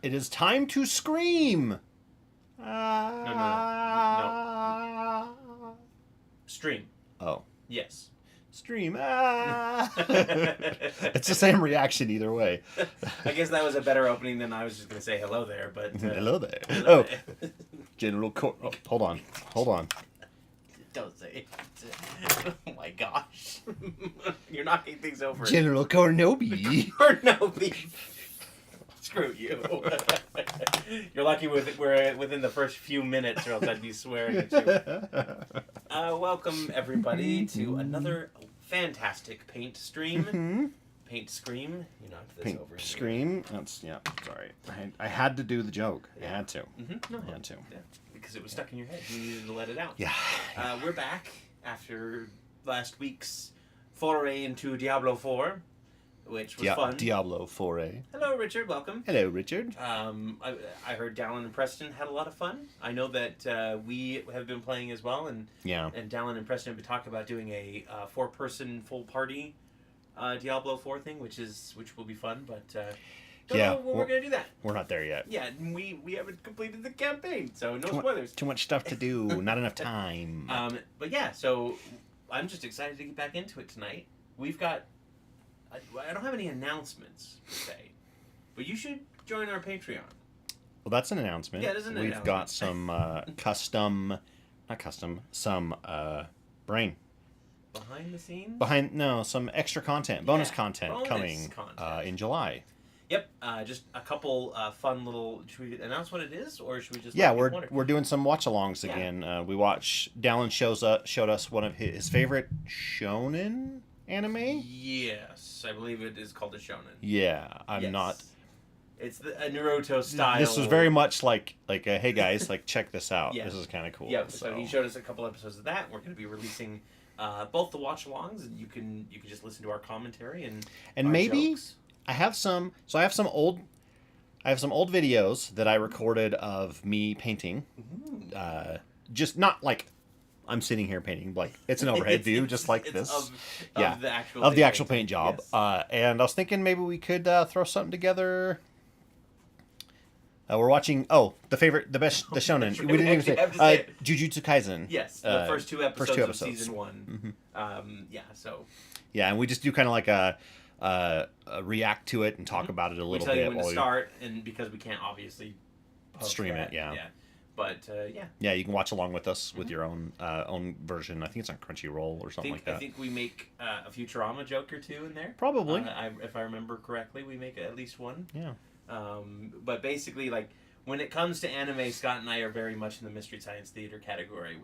It is time to scream. No. Stream. Oh. Yes. Stream. It's the same reaction either way. I guess that was a better opening than I was just going to say hello there, but... hello there. Hello oh. there. General hold on. Don't say it. Oh my gosh. You're knocking things over. General Cornobi. Cornobi. Screw you. You're lucky we're within the first few minutes or else I'd be swearing at you. Welcome everybody to another fantastic paint stream. Mm-hmm. Paint scream. You knocked this Paint over. Scream. That's, yeah, sorry. I had to do the joke. Yeah. I had to. Mm-hmm. No, I had to. Yeah, because it was stuck in your head. You needed to let it out. Yeah. We're back after last week's foray into Diablo 4, which was fun. Diablo 4A. Hello, Richard. Welcome. Hello, Richard. I heard Dallin and Preston had a lot of fun. I know that we have been playing as well, and Dallin and Preston have been talking about doing a 4-person full party Diablo 4 thing, which will be fun, but don't know when we're going to do that. We're not there yet. Yeah, and we haven't completed the campaign, so no spoilers. Too much stuff to do, not enough time. But yeah, so I'm just excited to get back into it tonight. We've got... I don't have any announcements to say, but you should join our Patreon. Well, that's an announcement. Yeah, it is an announcement. We've got some brain. Behind the scenes? Some extra content, bonus content coming in July. Yep, just a couple fun little... Should we announce what it is, or should we just... Yeah, we're doing some watch-alongs again. Dallin showed us one of his favorite shonen anime? Yes, I believe it is called a shonen. Yeah, I'm not... It's a Naruto style. This was very much like hey guys, check this out. Yeah. This is kind of cool. Yeah, so he showed us a couple episodes of that. We're going to be releasing both the watch-alongs, and you can just listen to our commentary and maybe jokes. I have some old videos that I recorded of me painting. Just not like I'm sitting here painting, it's an overhead view, just like this. Of the actual paint job. Yes. And I was thinking maybe we could throw something together. We're watching the shonen. We didn't even say Jujutsu Kaisen. Yes, the first two episodes of season 1. Mm-hmm. Yeah, and we just do kind of like a react to it and talk about it a little bit. We tell you when to start, and because we can't obviously stream it. Yeah. But yeah, you can watch along with us with your own version. I think it's on Crunchyroll or something like that. I think we make a Futurama joke or two in there. Probably. If I remember correctly, we make at least one. Yeah. But basically, when it comes to anime, Scott and I are very much in the Mystery Science Theater category.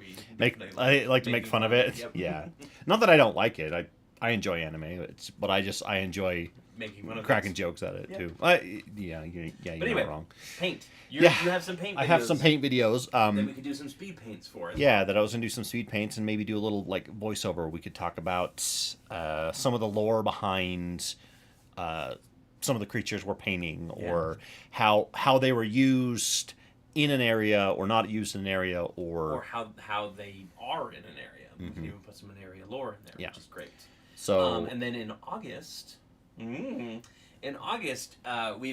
I like to make fun of it. Yep. Yeah. Not that I don't like it. I enjoy anime, but I enjoy making fun of cracking jokes at it too. You're anyway, not wrong. Paint. You have some paint videos. I have some paint videos. That we could do some speed paints for. That I was gonna do some speed paints and maybe do a little voiceover. We could talk about some of the lore behind some of the creatures we're painting, or how they were used in an area or not used in an area, or how they are in an area. We can even put some area lore in there, which is great. So and then in August, we've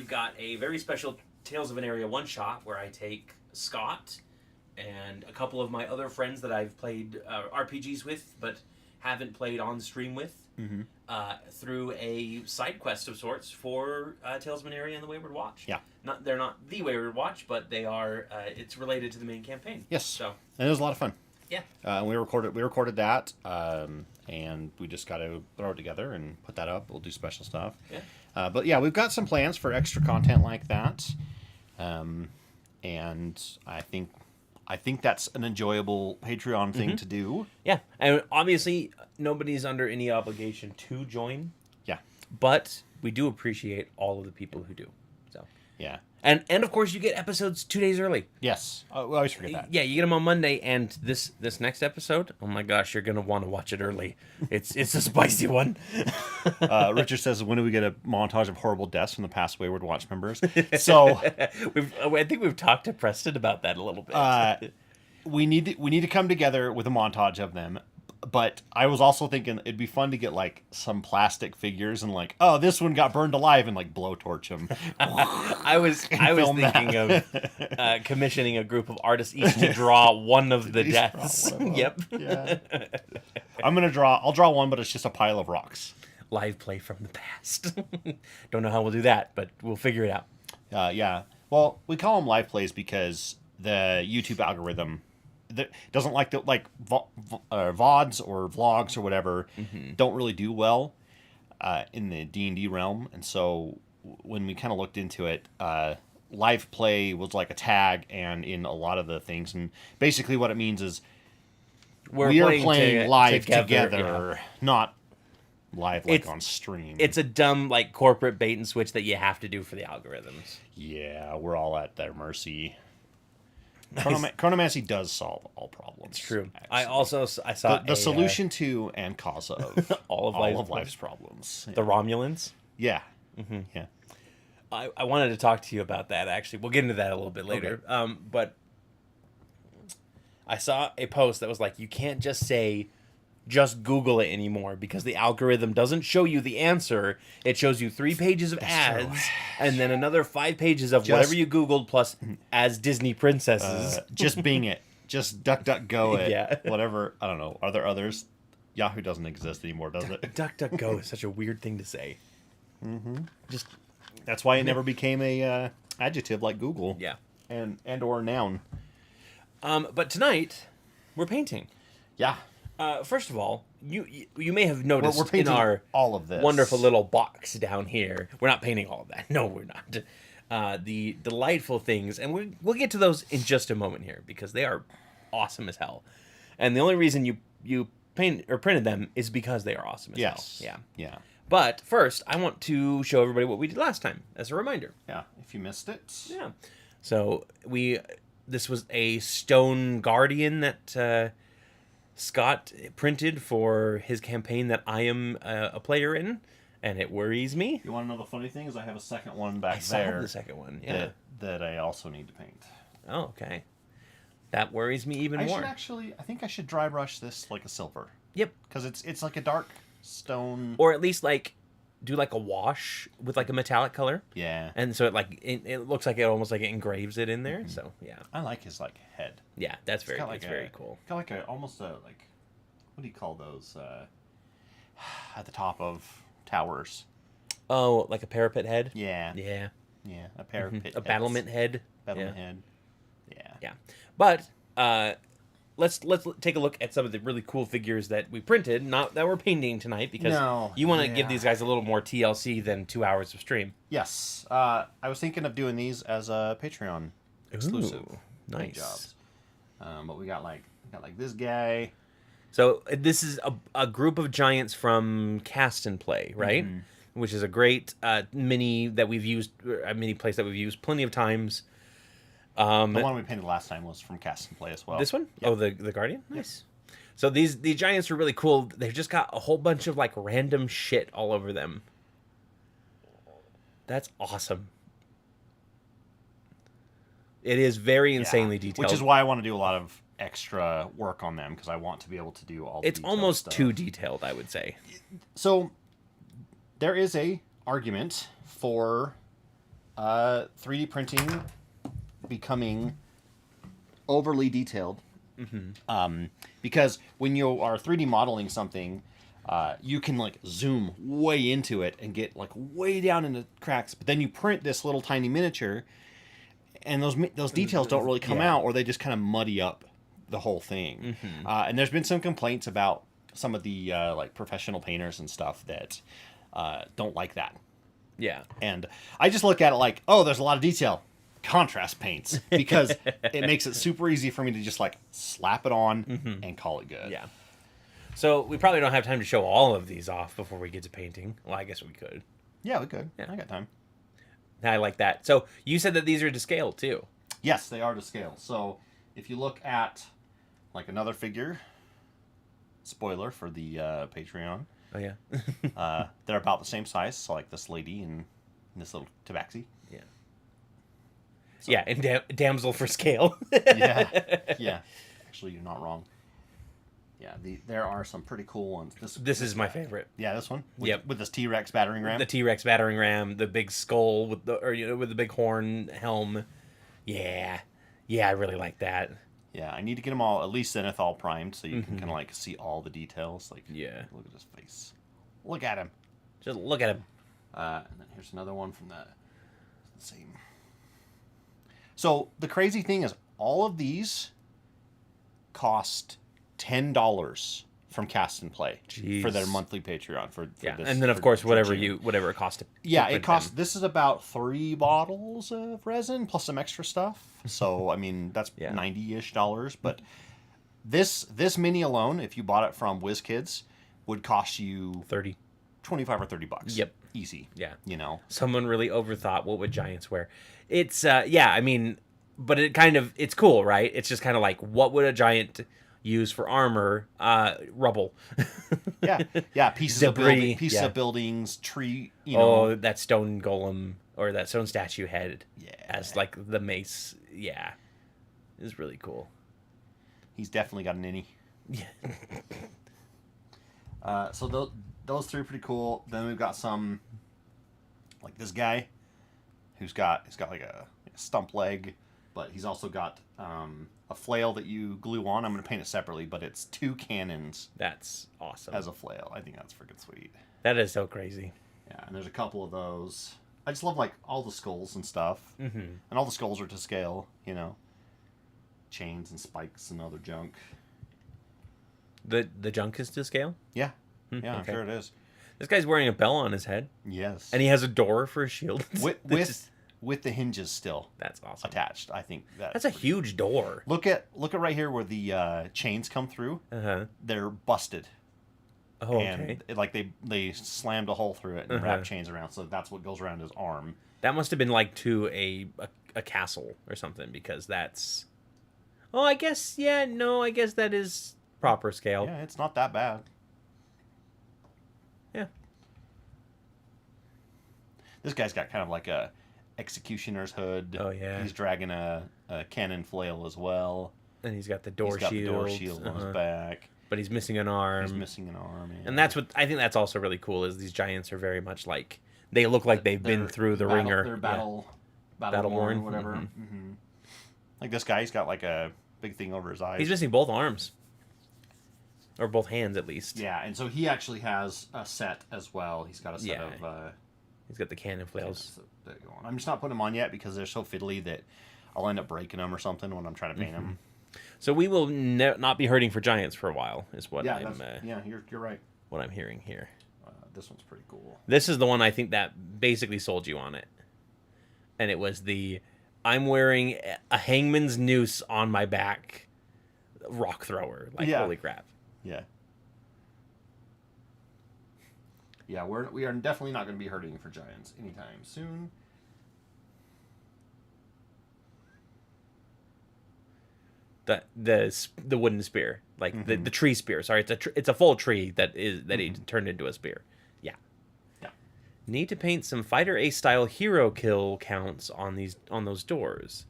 got a very special Tales of Aneria one-shot where I take Scott and a couple of my other friends that I've played RPGs with but haven't played on stream with through a side quest of sorts for Tales of Aneria and the Wayward Watch. Yeah. They're not the Wayward Watch, but they are. It's related to the main campaign. Yes. So and it was a lot of fun. Yeah. And we recorded that, and we just got to throw it together and put that up. We'll do special stuff. Yeah. But yeah, we've got some plans for extra content like that, and I think that's an enjoyable Patreon thing to do. Yeah, and obviously nobody's under any obligation to join. Yeah. But we do appreciate all of the people who do. So. Yeah. And of course you get episodes 2 days early. Yes. I always forget that. Yeah, you get them on Monday, and this next episode, oh my gosh, you're gonna want to watch it early. It's a spicy one. Richard says, when do we get a montage of horrible deaths from the past Wayward Watch members? So I think we've talked to Preston about that a little bit. We need to come together with a montage of them. But I was also thinking it'd be fun to get like some plastic figures and like, oh, this one got burned alive, and like blowtorch him. I was film thinking of commissioning a group of artists each to draw one of the Each deaths. draw one of them. Yep. Yeah. I'll draw one, but it's just a pile of rocks. Live play from the past. Don't know how we'll do that, but we'll figure it out. Yeah. Well, we call them live plays because the YouTube algorithm doesn't like VODs or vlogs or whatever don't really do well in the D&D realm, and so when we kind of looked into it, live play was like a tag and in a lot of the things, and basically what it means is we are playing live together, not live on stream. It's a dumb like corporate bait and switch that you have to do for the algorithms. Yeah, we're all at their mercy. Chronomancy does solve all problems. It's true. Actually. I saw the solution to and cause of all of life's problems. The Romulans. Yeah. Mm-hmm. Yeah. I wanted to talk to you about that, actually. We'll get into that a little bit later. Okay. But I saw a post that was like, you can't just say, just Google it anymore, because the algorithm doesn't show you the answer. It shows you 3 pages of ads and then another 5 pages of whatever you Googled plus as Disney princesses. Just Bing it. Just DuckDuckGo it. Yeah. Whatever. I don't know. Are there others? Yahoo doesn't exist anymore, does it? DuckDuckGo is such a weird thing to say. Mm-hmm. Just That's why it never became a adjective like Google. Yeah. And or noun. But tonight, we're painting. Yeah. First of all, you may have noticed we're painting in our all of this wonderful little box down here. We're not painting all of that. No, we're not. The delightful things, and we'll get to those in just a moment here because they are awesome as hell. And the only reason you paint or printed them is because they are awesome as hell. Yeah. Yeah. But first, I want to show everybody what we did last time as a reminder. Yeah. If you missed it. Yeah. So this was a stone guardian that Scott printed for his campaign that I am a player in, and it worries me. You want to know the funny thing is I have a second one back I there. saw the second one, yeah. That I also need to paint. Oh, okay. That worries me even more. I think I should dry brush this like a silver. Yep. Because it's like a dark stone. Or at least like do like a wash with like a metallic color. Yeah. And so it looks like it almost like it engraves it in there. So yeah. I like his like head. Yeah, that's very very cool. Got like almost a like, what do you call those? At the top of towers. Oh, like a parapet head. Yeah. Yeah. Yeah. A parapet. A battlement head. Battlement head. Yeah. Yeah. But let's take a look at some of the really cool figures that we printed, not that we're painting tonight, because you want to give these guys a little more TLC than 2 hours of stream. Yes. I was thinking of doing these as a Patreon exclusive. Ooh, nice. Jobs. But we got like this guy. So this is a group of giants from Cast and Play, right? Mm-hmm. Which is a great mini that we've used, a mini place that we've used plenty of times. The one we painted last time was from Cast and Play as well. This one? Yep. Oh, the Guardian? Nice. Yep. So these giants are really cool. They've just got a whole bunch of like random shit all over them. That's awesome. It is very insanely detailed. Which is why I want to do a lot of extra work on them, because I want to be able to do all the It's almost stuff. Too detailed, I would say. So there is a argument for 3D printing becoming overly detailed. Mm-hmm. Because when you are 3D modeling something, you can like zoom way into it and get like way down into cracks, but then you print this little tiny miniature and those details don't really come out, or they just kind of muddy up the whole thing. Mm-hmm. And there's been some complaints about some of the like professional painters and stuff that don't like that. Yeah. And I just look at it like, oh, there's a lot of detail. Contrast paints, because it makes it super easy for me to just like slap it on and call it good. Yeah. So we probably don't have time to show all of these off before we get to painting. Well, I guess we could. Yeah, we could. Yeah. I got time. I like that. So you said that these are to scale too. Yes, they are to scale. So if you look at like another figure, spoiler for the Patreon. Oh yeah. They're about the same size. So like this lady and this little tabaxi. Yeah. So. Yeah, and damsel for scale. Yeah. Actually, you're not wrong. Yeah, there are some pretty cool ones. This is my favorite. Yeah, this one. Yep. With this T-Rex battering ram. The T-Rex battering ram, the big skull with with the big horn helm. Yeah, I really like that. Yeah, I need to get them all at least zenithal primed so you can kind of like see all the details. Like, yeah, look at his face. Look at him. Just look at him. And then here's another one from the same. So the crazy thing is, all of these cost $10 from Cast and Play for their monthly Patreon for yeah, this, and then of course whatever it costs. Yeah, it costs. This is about 3 bottles of resin plus some extra stuff. So I mean that's $90-ish. But this mini alone, if you bought it from WizKids, would cost you 30, 25 or $30. Yep, easy. Yeah, you know, someone really overthought what would giants wear. It's I mean, but it's cool, right? It's just kind of like, what would a giant use for armor? Rubble. yeah, pieces Debris, of buildings, tree. That stone golem or that stone statue head as like the mace. Yeah, is really cool. He's definitely got an innie. Yeah. So those three are pretty cool. Then we've got some like this guy he's got like a stump leg, but he's also got a flail that you glue on. I'm going to paint it separately, but it's 2 cannons. That's awesome. As a flail. I think that's freaking sweet. That is so crazy. Yeah, and there's a couple of those. I just love like all the skulls and stuff. Mm-hmm. And all the skulls are to scale, you know. Chains and spikes and other junk. The junk is to scale? Yeah. Yeah, I'm sure it is. This guy's wearing a bell on his head. Yes. And he has a door for a shield. With the hinges still. That's awesome. Attached. I think that's a huge door. Look at right here where the chains come through. Uh-huh. They're busted. Oh, okay. And like they slammed a hole through it and wrapped chains around, so that's what goes around his arm. That must have been like to a castle or something, because that's. Oh, I guess I guess that is proper scale. Yeah, it's not that bad. Yeah. This guy's got kind of like a executioner's hood. Oh yeah. He's dragging a cannon flail as well. And he's got the door shield. The door shield on his back. But he's missing an arm. Yeah. And that's what I think that's also really cool, is these giants are very much like, they look like they've been through the ringer. They're battle worn or whatever. Mm-hmm. Mm-hmm. Like this guy, he's got like a big thing over his eyes. He's missing both arms. Or both hands, at least. Yeah, and so he actually has a set as well. He's got a set of... he's got the cannon flails. I'm just not putting them on yet because they're so fiddly that I'll end up breaking them or something when I'm trying to paint them. So we will not be hurting for giants for a while, is what I'm... you're right. What I'm hearing here. This one's pretty cool. This is the one I think that basically sold you on it. And it was I'm wearing a hangman's noose on my back rock thrower. Like, holy crap. Yeah. Yeah, we are definitely not going to be hurting for giants anytime soon. The wooden spear, like the tree spear. Sorry, it's a full tree that he turned into a spear. Yeah. Need to paint some Fighter Ace style hero kill counts on those doors.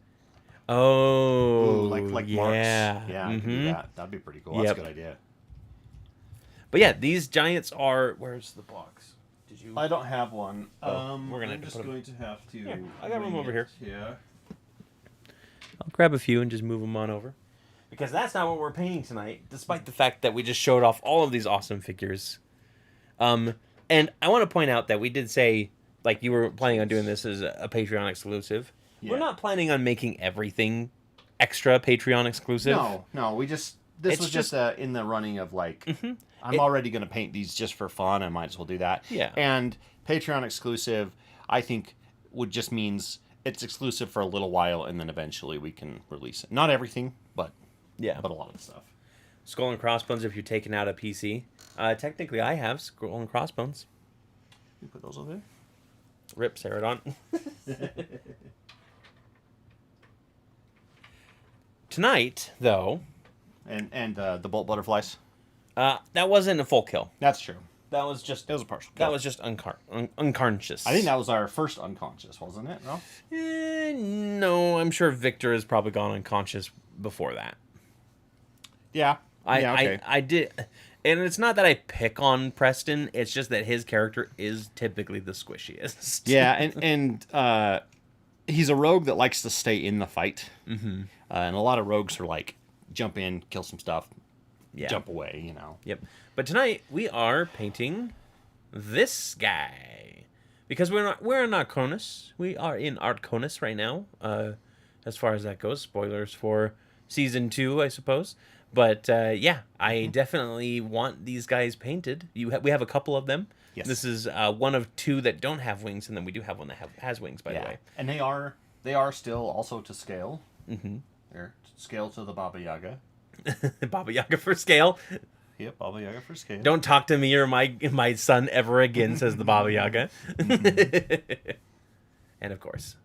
Oh, like marks. Yeah, I can do that. That'd be pretty cool. That's a good idea. But yeah, these giants are. Where's the box? Did you? I don't have one. We're I'm just going to have to. Here, I got room over here. Yeah. I'll grab a few and just move them on over. Because that's not what we're painting tonight, despite the fact that we just showed off all of these awesome figures. And I want to point out that we did say, like, you were planning on doing this as a Patreon exclusive. Yeah. We're not planning on making everything extra Patreon exclusive. No, we just... This was just in the running of, like, I'm already going to paint these just for fun. I might as well do that. Yeah. And Patreon exclusive, I think, would just means it's exclusive for a little while, and then eventually we can release it. Not everything, but a lot of the stuff. Skull and Crossbones, if you're taking out a PC. Technically, I have Skull and Crossbones. You put those over there? Rip Ceradon. Tonight, though... And the bolt butterflies? That wasn't a full kill. That's true. That was just... It was a partial kill. That was just unconscious. I think that was our first unconscious, wasn't it? No? No, I'm sure Victor has probably gone unconscious before that. Yeah. Yeah, okay. I did, and it's not that I pick on Preston. It's just that his character is typically the squishiest. Yeah, and he's a rogue that likes to stay in the fight. Mm-hmm. And a lot of rogues are like, jump in, kill some stuff, jump away, you know. Yep. But tonight we are painting this guy because we're in Arconis. We are in Arconis right now. As far as that goes, spoilers for season 2, I suppose. But yeah, I definitely want these guys painted. We have a couple of them. Yes. This is one of 2 that don't have wings, and then we do have one that has wings. By the way, and they are still also to scale. Mm-hmm. They're scale to the Baba Yaga. Baba Yaga for scale. Yep, Baba Yaga for scale. Don't talk to me or my son ever again, says the Baba Yaga. Mm-hmm. And of course.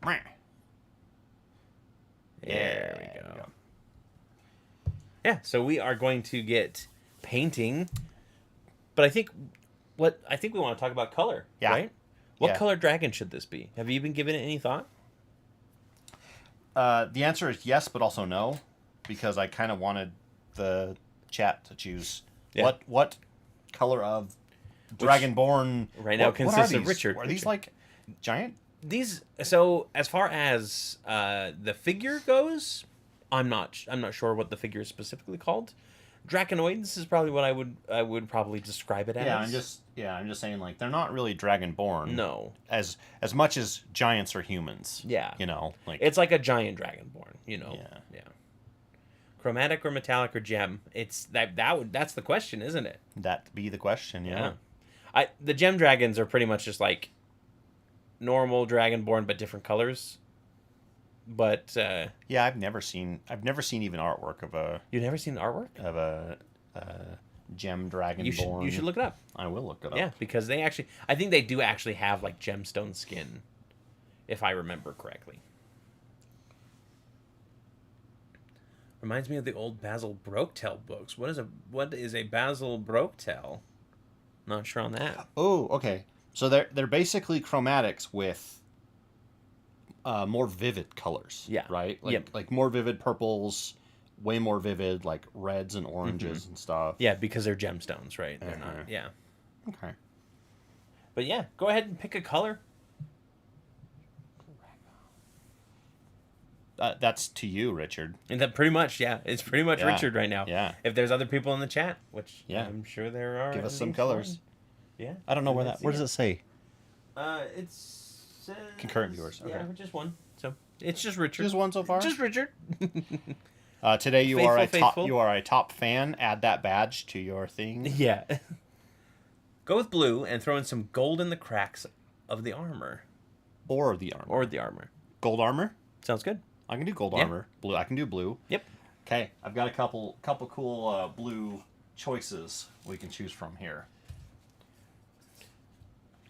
There we go. Yeah, so we are going to get painting, but I think we want to talk about color, right? What color dragon should this be? Have you even given it any thought? The answer is yes, but also no, because I kind of wanted the chat to choose what color of Dragonborn right now consists of Richard. Are these like giant? So as far as the figure goes, I'm not sure what the figure is specifically called. Draconoids is probably what I would probably describe it as. I'm just saying, like, they're not really Dragonborn. No. As much as giants are humans. Yeah. You know, like it's like a giant Dragonborn, you know. Yeah. Chromatic or metallic or gem? It's that's the question, isn't it? That be the question, yeah. The gem dragons are pretty much just like normal Dragonborn but different colors. But yeah, I've never seen even artwork of a. You've never seen artwork of a gem Dragonborn? You should look it up. I will look it up. Yeah, because I think they do actually have like gemstone skin, if I remember correctly. Reminds me of the old Basil Broketail books. What is a Basil Broketail? Not sure on that. Oh, okay. So they're basically chromatics with more vivid colors. Yeah. Right? Like more vivid purples, way more vivid like reds and oranges and stuff. Yeah, because they're gemstones, right? They're not. Yeah. Okay. But yeah, go ahead and pick a color. That's to you, Richard. And that pretty much, it's pretty much Richard right now. Yeah. If there's other people in the chat, which I'm sure there are. Give us some colors. Yeah. I don't know where does it say? It's concurrent viewers. Okay. Yeah, just one. So it's just Richard. Just one so far. Just Richard. Today you faithful. are a top fan. Add that badge to your thing. Yeah. Go with blue and throw in some gold in the cracks of the armor. Or the armor. Gold armor? Sounds good. I can do gold armor. Blue. I can do blue. Yep. Okay, I've got a couple cool blue choices we can choose from here.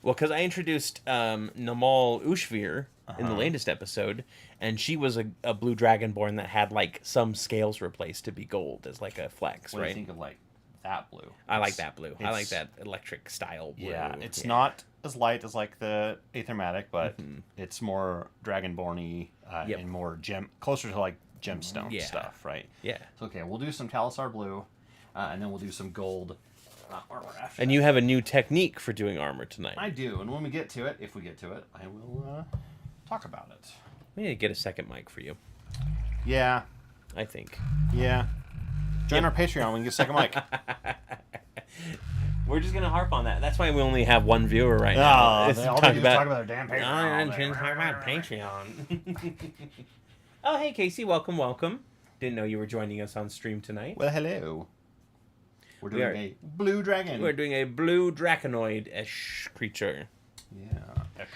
Well, because I introduced Namal Ushvir in the latest episode, and she was a blue dragonborn that had like some scales replaced to be gold as like a flex, what right? Do you think of like that blue? I like that blue. I like that electric style blue. Yeah, it's not as light as like the Aethermatic, but it's more dragonborny and more closer to like gemstone stuff, right? Yeah. So, okay, we'll do some Talisar blue, and then we'll do some gold armor after. And you have a new technique for doing armor tonight. I do, and when we get to it, if we get to it, I will talk about it. We need to get a second mic for you. Yeah. I think. Yeah. Join our Patreon, we can get a second mic. We're just gonna harp on that. That's why we only have one viewer right now. They all talk about their damn Patreon. I'm talking about Patreon. Oh, hey Casey, welcome. Didn't know you were joining us on stream tonight. Well, hello. We're doing a blue dragon. We're doing a blue draconoid-ish creature. Yeah.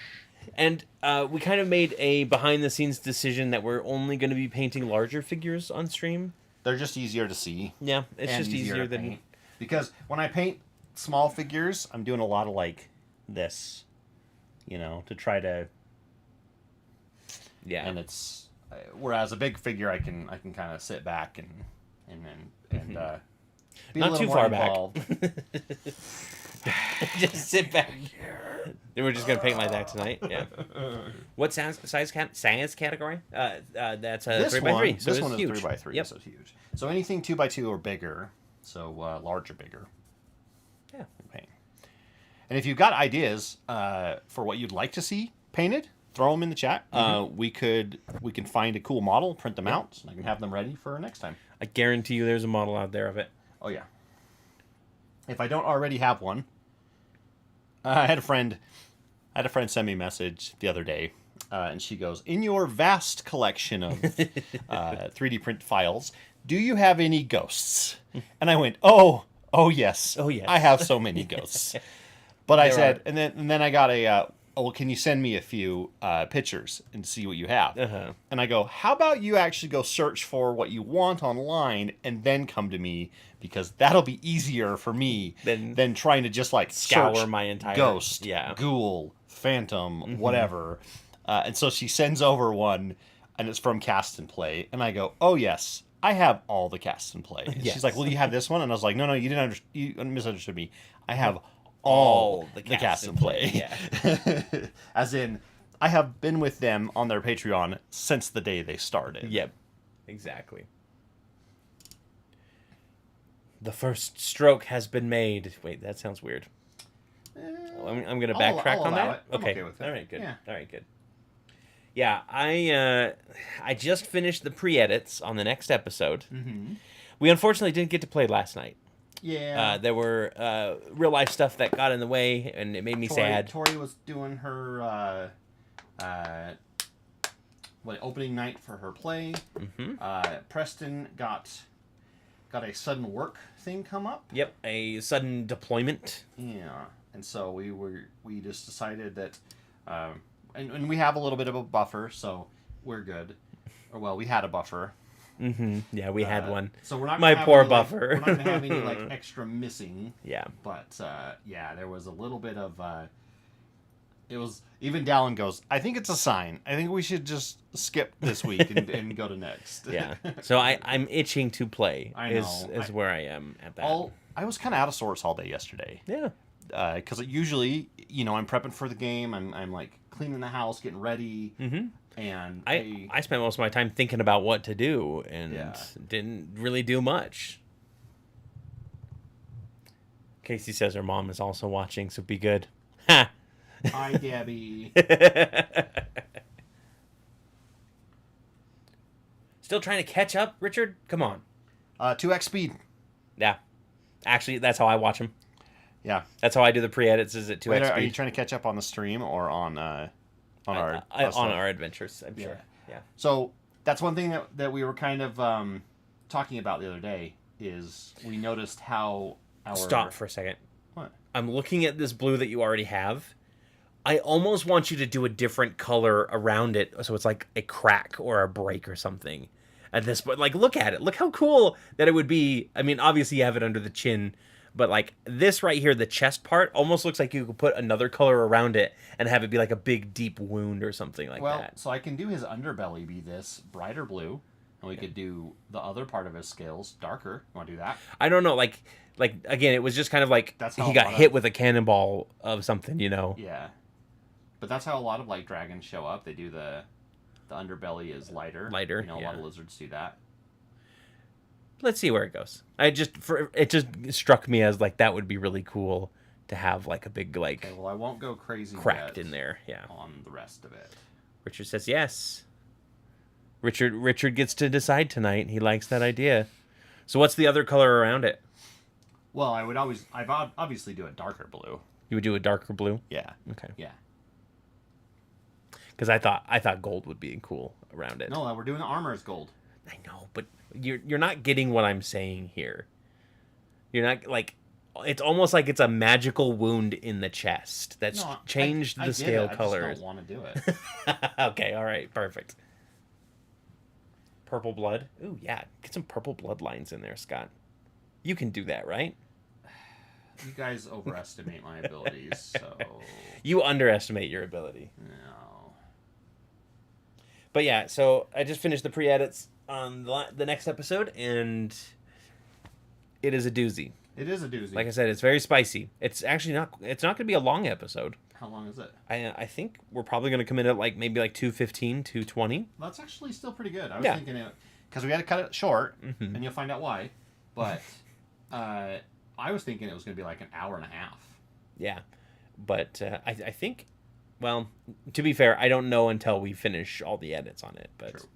And we kind of made a behind-the-scenes decision that we're only going to be painting larger figures on stream. They're just easier to see. Yeah, it's just easier than... paint. Because when I paint small figures, I'm doing a lot of, like, this, to try to... Yeah. And it's... Whereas a big figure, I can kind of sit back and be not a little too more far involved. back. Just sit back. Then we're just gonna paint like that tonight. Yeah. What size category? That's a 3x3. So this one is huge. 3x3. Yep. So it's huge. So anything 2x2 or bigger. So large or bigger. Yeah. Paint. And if you've got ideas for what you'd like to see painted, throw them in the chat. We can find a cool model, print them out, and I can have them ready for next time. I guarantee you, there's a model out there of it. Oh yeah. If I don't already have one, I had a friend send me a message the other day, and she goes, "In your vast collection of 3D print files, do you have any ghosts?" And I went, "Oh yes, yes, I have so many ghosts." But I said, and then I got a, well, can you send me a few pictures and see what you have? And I go, how about you actually go search for what you want online and then come to me, because that'll be easier for me than trying to just like scour search my entire ghost, ghoul, phantom, whatever. And so she sends over one, and it's from Cast and Play, and I go, oh yes, I have all the Cast and Play. And she's like, well, do you have this one? And I was like, no, you didn't you misunderstood me. I have all the Cast and Play. Yeah. As in, I have been with them on their Patreon since the day they started. Yep, exactly. The first stroke has been made. Wait, that sounds weird. I'm going to backtrack on that. Okay with it. All right, good. Yeah. All right, good. Yeah, I just finished the pre-edits on the next episode. We unfortunately didn't get to play last night. Yeah. There were real life stuff that got in the way, and it made me sad. Tori was doing her opening night for her play. Preston got a sudden work thing come up. Yep, a sudden deployment. Yeah, and so we just decided that, and we have a little bit of a buffer, so we're good. Or well, we had a buffer. Yeah, we had one. So we're not my gonna poor have any, buffer. We're not going to have any like extra missing. Yeah. But yeah, there was a little bit of. It was even Dallin goes, I think it's a sign. I think we should just skip this week and go to next. Yeah. So I'm itching to play. I know. Is where I am at that. I was kind of out of sorts all day yesterday. Yeah. Because usually, I'm prepping for the game. I'm like cleaning the house, getting ready. And I spent most of my time thinking about what to do and didn't really do much. Casey says her mom is also watching, so be good. Ha! Hi, Gabby. Still trying to catch up, Richard? Come on. 2x speed. Yeah. Actually, that's how I watch them. Yeah. That's how I do the pre-edits, is at 2x speed. Are you trying to catch up on the stream or on our adventures, I'm sure. Yeah. So that's one thing that we were kind of talking about the other day is we noticed how our... Stop for a second. What? I'm looking at this blue that you already have. I almost want you to do a different color around it, so it's like a crack or a break or something. At this point, like, look at it. Look how cool that it would be. I mean, obviously you have it under the chin, but like this right here, the chest part, almost looks like you could put another color around it and have it be like a big deep wound or something like that. Well, so I can do his underbelly be this brighter blue, and we could do the other part of his scales darker. You want to do that? I don't know, like again, it was just kind of like he got hit with a cannonball of something, Yeah. But that's how a lot of like dragons show up. They do the underbelly is lighter. Lighter. A lot of lizards do that. Let's see where it goes. It just struck me as like that would be really cool to have like a big like. Okay, well, I won't go crazy. Cracked in there, yeah. On the rest of it. Richard says yes. Richard gets to decide tonight. He likes that idea. So what's the other color around it? Well, I'd obviously do a darker blue. You would do a darker blue? Yeah. Okay. Yeah. Because I thought gold would be cool around it. No, we're doing the armor as gold. I know, but you're not getting what I'm saying here. You're not like it's almost like it's a magical wound in the chest that's changed the scale colors. I just don't want to do it. Okay, all right, perfect. Purple blood. Ooh, yeah, get some purple blood lines in there, Scott. You can do that, right? You guys overestimate my abilities, so... You underestimate your ability. No. But yeah, so I just finished the pre-edits on the next episode, and it is a doozy. It is a doozy. Like I said, it's very spicy. It's actually not. It's not going to be a long episode. How long is it? I think we're probably going to come in at like maybe like 2:15, 2:20. That's actually still pretty good. I was thinking it because we had to cut it short, Mm-hmm. and you'll find out why. But I was thinking it was going to be like an hour and a half. Yeah, but I think. Well, to be fair, I don't know until we finish all the edits on it. But True.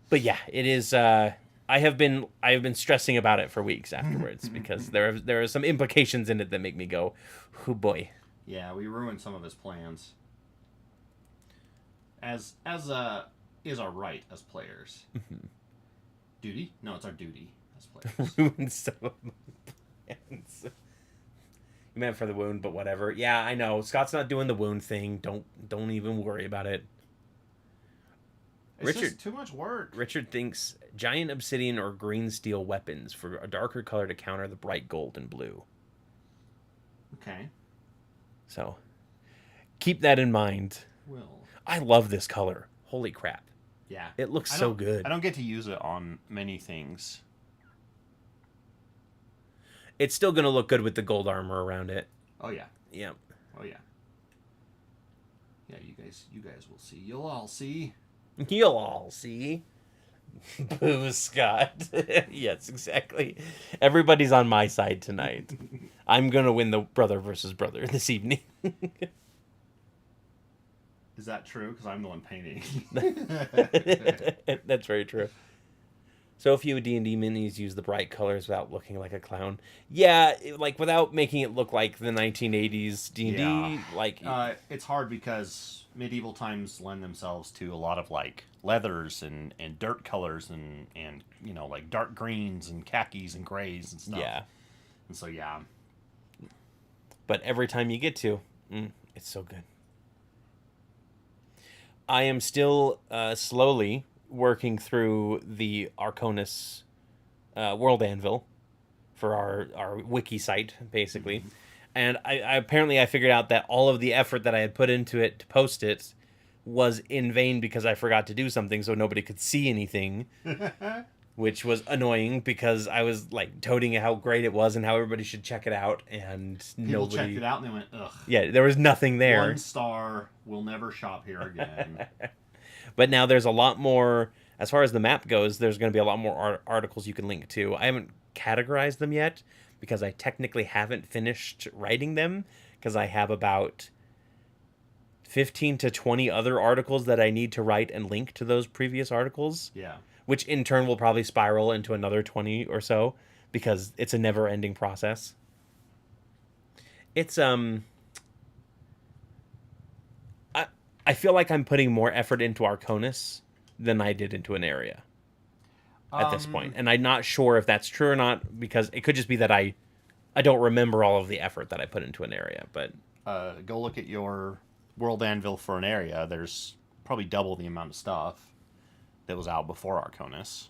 But yeah, it is. I have been stressing about it for weeks afterwards because there are some implications in it that make me go, "Oh boy." Yeah, we ruined some of his plans. As is our right as players. Duty? No, it's our duty as players. Ruined some of my plans. You meant for the wound, but whatever. Yeah, I know. Scott's not doing the wound thing. Don't even worry about it. It's just too much work. Richard thinks giant obsidian or green steel weapons for a darker color to counter the bright gold and blue. Okay. So, keep that in mind. Will. I love this color. Holy crap. Yeah. It looks so good. I don't get to use it on many things. It's still going to look good with the gold armor around it. Oh, yeah. Yeah. Oh, yeah. Yeah, you guys will see. You'll all see. You'll all see. Boo, Scott. Yes, exactly. Everybody's on my side tonight. I'm going to win the brother versus brother this evening. Is that true? Because I'm the one painting. That's very true. So few D&D minis use the bright colors without looking like a clown. Yeah, like without making it look like the 1980s D&D. Yeah. Like it's hard because medieval times lend themselves to a lot of like leathers and dirt colors and you know like dark greens and khakis and grays and stuff. Yeah. And so yeah. But every time you get to, it's so good. I am still slowly working through the Arconis World Anvil for our wiki site, basically. Mm-hmm. And I apparently I figured out that all of the effort that I had put into it to post it was in vain because I forgot to do something so nobody could see anything. Which was annoying because I was like toting how great it was and how everybody should check it out, and people checked it out and they went, ugh. Yeah, there was nothing there. 1 star. We'll never shop here again. But now there's a lot more, as far as the map goes, there's going to be a lot more articles you can link to. I haven't categorized them yet because I technically haven't finished writing them because I have about 15 to 20 other articles that I need to write and link to those previous articles. Yeah. Which in turn will probably spiral into another 20 or so because it's a never-ending process. It's I feel like I'm putting more effort into Arconis than I did into Aneria at this point. And I'm not sure if that's true or not because it could just be that I don't remember all of the effort that I put into Aneria, but go look at your World Anvil for Aneria. There's probably double the amount of stuff that was out before Arconis.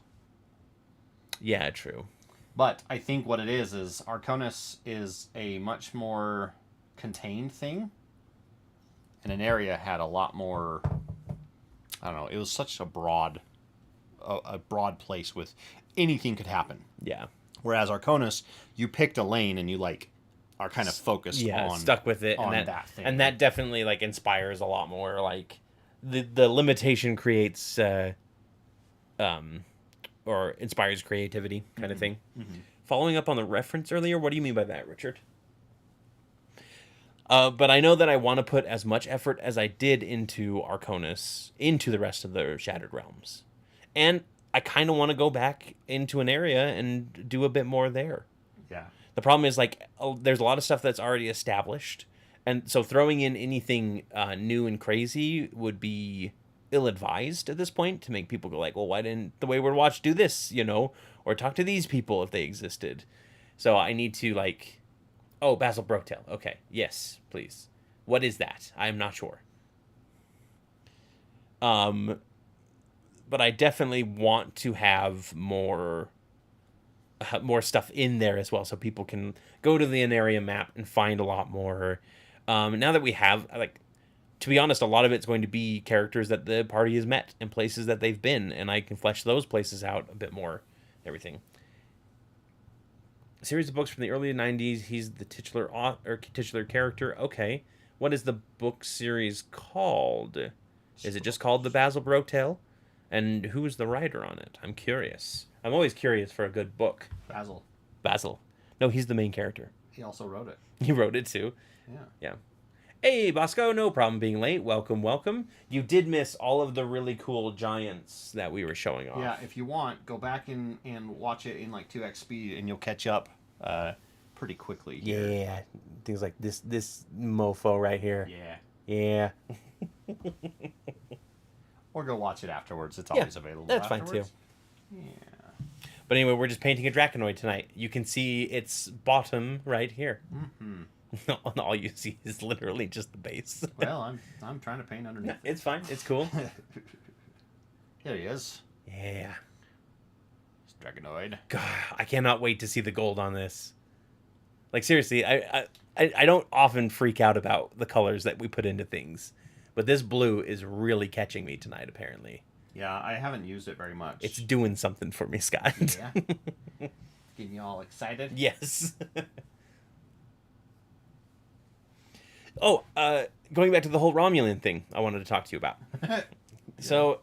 Yeah, true. But I think what it is Arconis is a much more contained thing. And Aneria had a lot more, I don't know, it was such a broad place with anything could happen. Yeah. Whereas Arconis, you picked a lane and you like are kind of focused on stuck with it on and that thing. And that definitely like inspires a lot more. Like the limitation creates or inspires creativity kind of thing. Mm-hmm. Following up on the reference earlier, what do you mean by that, Richard? But I know that I want to put as much effort as I did into Arconis into the rest of the Shattered Realms. And I kind of want to go back into Aneria and do a bit more there. Yeah. The problem is, like, there's a lot of stuff that's already established. And so throwing in anything new and crazy would be ill-advised at this point to make people go like, well, why didn't the Wayward Watch do this, you know? Or talk to these people if they existed. So I need to, like... Oh, Basil Broketail. Okay. Yes, please. What is that? I'm not sure. But I definitely want to have more stuff in there as well, so people can go to the Aneria map and find a lot more. Now that we have, like, to be honest, a lot of it's going to be characters that the party has met and places that they've been, and I can flesh those places out a bit more. Everything. series of books from the early 90s. He's the titular character. Okay. What is the book series called? Is it just called The Basil Broke Tale? And who's the writer on it? I'm curious. I'm always curious for a good book. Basil. No, he's the main character. He also wrote it. He wrote it too. Yeah. Hey, Bosco, no problem being late. Welcome, welcome. You did miss all of the really cool giants that we were showing off. Yeah, if you want, go back and watch it in like 2x speed, and you'll catch up pretty quickly. Yeah, things like this mofo right here. Yeah. Yeah. Or go watch it afterwards. It's always available. That's afterwards. fine too. Yeah. But anyway, we're just painting a Draconoid tonight. You can see its bottom right here. Mm-hmm. All you see is literally just the base. Well, I'm trying to paint underneath. It's fine. It's cool. Here he is. Yeah. It's Draconoid. God, I cannot wait to see the gold on this. Like seriously, I don't often freak out about the colors that we put into things, but this blue is really catching me tonight. Apparently. Yeah, I haven't used it very much. It's doing something for me, Scott. Yeah. Getting you all excited. Yes. Oh, going back to the whole Romulan thing, I wanted to talk to you about. Yeah. So,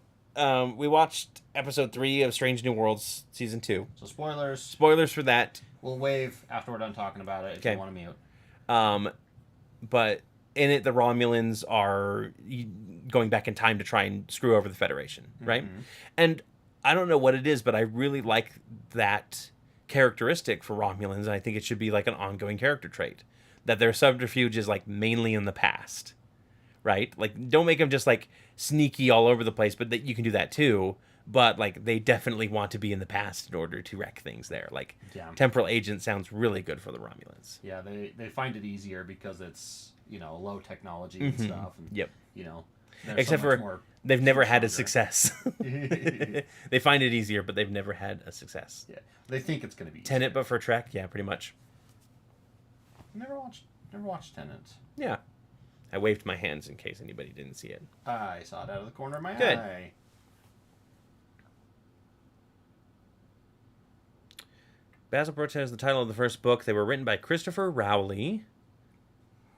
we watched episode 3 of Strange New Worlds season 2. So spoilers. Spoilers for that. We'll wave after we're done talking about it if Okay. you want to mute. But in it, the Romulans are going back in time to try and screw over the Federation, right? Mhm. And I don't know what it is, but I really like that characteristic for Romulans, and I think it should be like an ongoing character trait. That their subterfuge is like mainly in the past, right? Like, don't make them just like sneaky all over the place, but that you can do that too. But like, they definitely want to be in the past in order to wreck things there. Like, Yeah. Temporal Agent sounds really good for the Romulans. Yeah, they find it easier because it's, low technology and Mhm. stuff. And, Yep. they're Except so much for more they've never had a stronger. success. They find it easier, but they've never had a success. Yeah, they think it's going to be easier. Tenet, but for Trek, yeah, pretty much. Never watched Tenet. Yeah. I waved my hands in case anybody didn't see it. I saw it out of the corner of my Good. eye. Basil Brote is the title of the first book. They were written by Christopher Rowley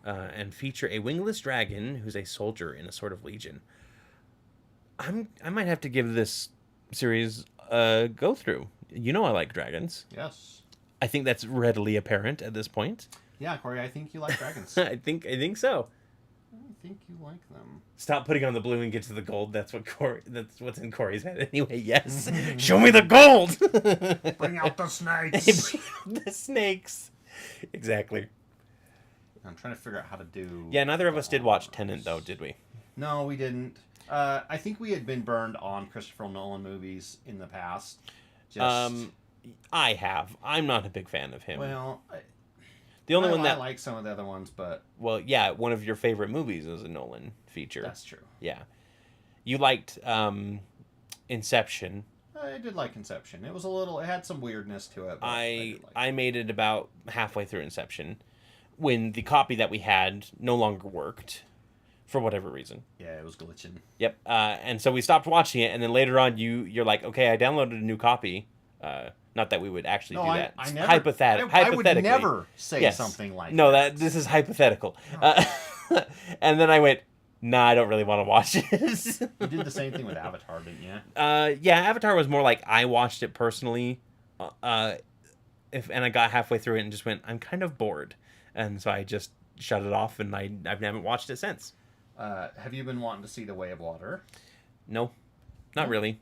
and feature a wingless dragon who's a soldier in a sort of legion. I might have to give this series a go through. You know I like dragons. Yes. I think that's readily apparent at this point. Yeah, Corey, I think you like dragons. I think so. I think you like them. Stop putting on the blue and get to the gold. That's what's in Corey's head anyway. Yes. Show me the gold. Bring out the snakes. The snakes. Exactly. I'm trying to figure out how to do... Yeah, neither of us did watch Tenet though, did we? No, we didn't. I think we had been burned on Christopher Nolan movies in the past. I have. I'm not a big fan of him. Well, the only one I that like some of the other ones, but well, yeah, one of your favorite movies is a Nolan feature. that's true. Yeah. You liked Inception. I did like Inception. It had some weirdness to it. But I did like I it. made it about halfway through Inception when the copy that we had no longer worked for whatever reason. Yeah, it was glitching. Yep. And so we stopped watching it, and then later on you're like, okay, I downloaded a new copy. Not that we would actually do that. I never. Hypothetically. I would never say Yes. something like No, that. this is hypothetical. And then I went, nah, I don't really want to watch this. You did the same thing with Avatar, didn't you? Yeah, Avatar was more like I watched it personally, and I got halfway through it and just went, I'm kind of bored, and so I just shut it off, and I haven't watched it since. Have you been wanting to see The Way of Water? No, not No? really.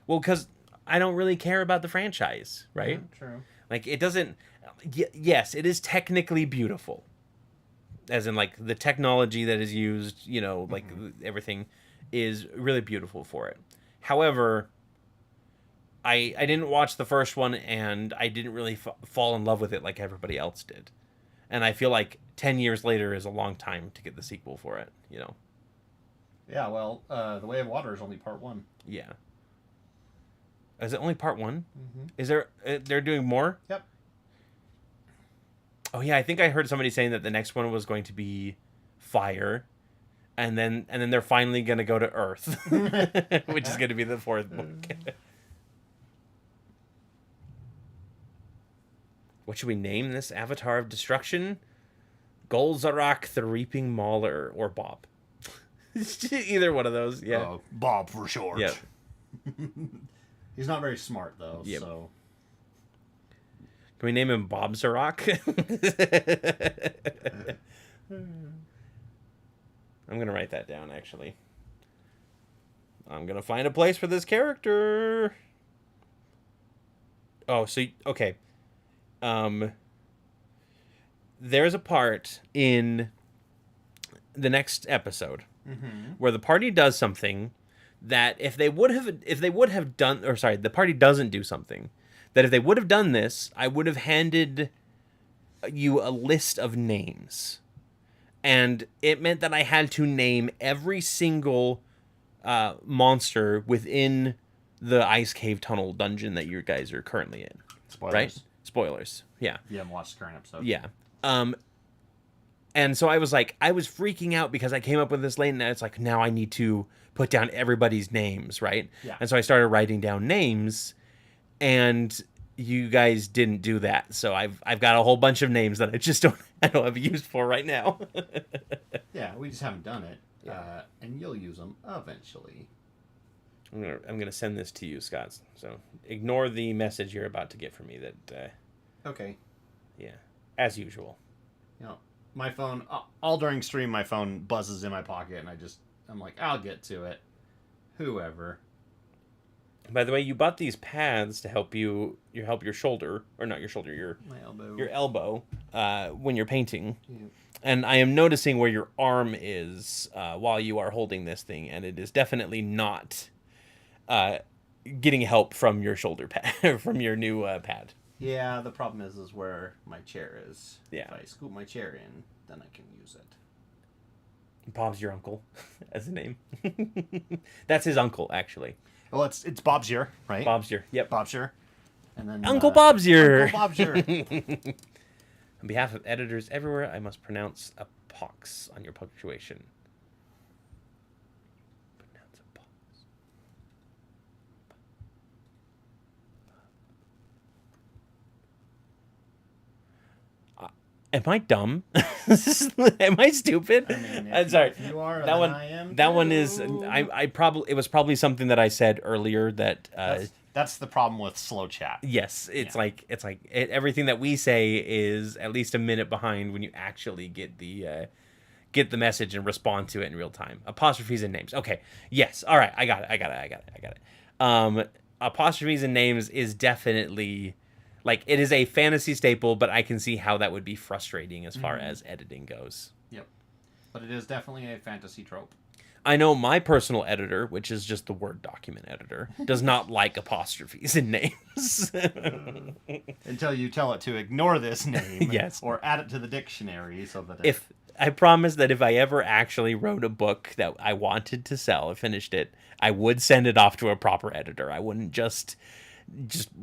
Well, because I don't really care about the franchise, right? Yeah, true. Like, it doesn't... yes, it is technically beautiful. As in, like, the technology that is used, like, everything is really beautiful for it. However, I didn't watch the first one, and I didn't really fall in love with it like everybody else did. And I feel like 10 years later is a long time to get the sequel for it, Yeah, well, The Way of Water is only part 1. Yeah. Is it only part 1? Mm-hmm. Is there... they're doing more? Yep. Oh yeah, I think I heard somebody saying that the next one was going to be fire, and then they're finally going to go to Earth, which is going to be the 4th book. What should we name this avatar of destruction? Golzarak the Reaping Mauler or Bob. Either one of those, yeah. Bob for short. Yep. He's not very smart, though, Yep. so... Can we name him Bob Zarak? I'm going to write that down, actually. I'm going to find a place for this character. Oh, so... Okay. There's a part in the next episode where the party does something that if they would have done, or sorry, the party doesn't do something that if they would have done this, I would have handed you a list of names, and it meant that I had to name every single monster within the ice cave tunnel dungeon that you guys are currently in. Spoilers. Right? Spoilers. Yeah. You haven't watched the current episode. Yeah. And so I was freaking out because I came up with this late, and it's like, now I need to put down everybody's names, right? Yeah. And so I started writing down names, and you guys didn't do that. So I've got a whole bunch of names that I don't have use for right now. Yeah, we just haven't done it. Yeah. And you'll use them eventually. I'm gonna send this to you, Scott. So ignore the message you're about to get from me. That Okay. yeah, as usual. You know, my phone, all during stream, my phone buzzes in my pocket, and I'm like, I'll get to it. Whoever. By the way, you bought these pads to help your shoulder, or not your shoulder, My elbow. your elbow, when you're painting. Yeah. And I am noticing where your arm is while you are holding this thing, and it is definitely not getting help from your shoulder pad, from your new pad. Yeah, the problem is where my chair is. Yeah. If I scoop my chair in, then I can use it. Bob's your uncle, as a name. That's his uncle, actually. Well, it's Bob's year, right? Bob's your, yep. Bob's year. And then Uncle Bob's your. Uncle Bob's year. On behalf of editors everywhere, I must pronounce a pox on your punctuation. Pronounce a pox. Am I dumb? Am I stupid? I mean, I'm sorry. If you are, That then one. I am That one too. is. It was probably something that I said earlier that. That's the problem with slow chat. Yes, it's like everything that we say is at least a minute behind when you actually get the message and respond to it in real time. Apostrophes and names. Okay. Yes. All right. I got it. Apostrophes and names is definitely like it is a fantasy staple, but I can see how that would be frustrating as far as editing goes. Yep. But it is definitely a fantasy trope. I know my personal editor, which is just the Word document editor, does not like apostrophes in names. Until you tell it to ignore this name. Yes. Or add it to the dictionary so that If I promise that if I ever actually wrote a book that I wanted to sell or finished it, I would send it off to a proper editor. I wouldn't just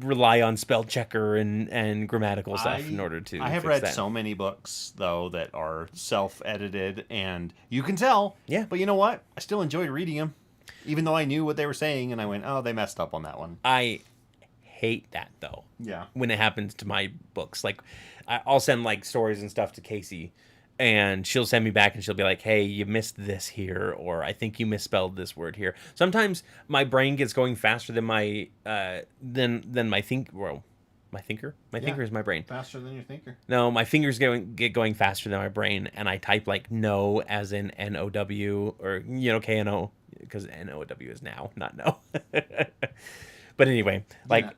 rely on spell checker and grammatical stuff in order to I have fix read that. so many books, though, that are self-edited, and you can tell. Yeah. But you know what? I still enjoyed reading them, even though I knew what they were saying, and I went, oh, they messed up on that one. I hate that, though. Yeah. When it happens to my books. Like, I'll send, like, stories and stuff to Casey, and she'll send me back and she'll be like, hey, you missed this here, or I think you misspelled this word here. Sometimes my brain gets going faster than my than my think. Well, my thinker. My thinker is my brain. Faster than your thinker. No, my fingers get going faster than my brain, and I type like no as in N-O-W, or K-N-O, because N-O-W is now, not no. But anyway, like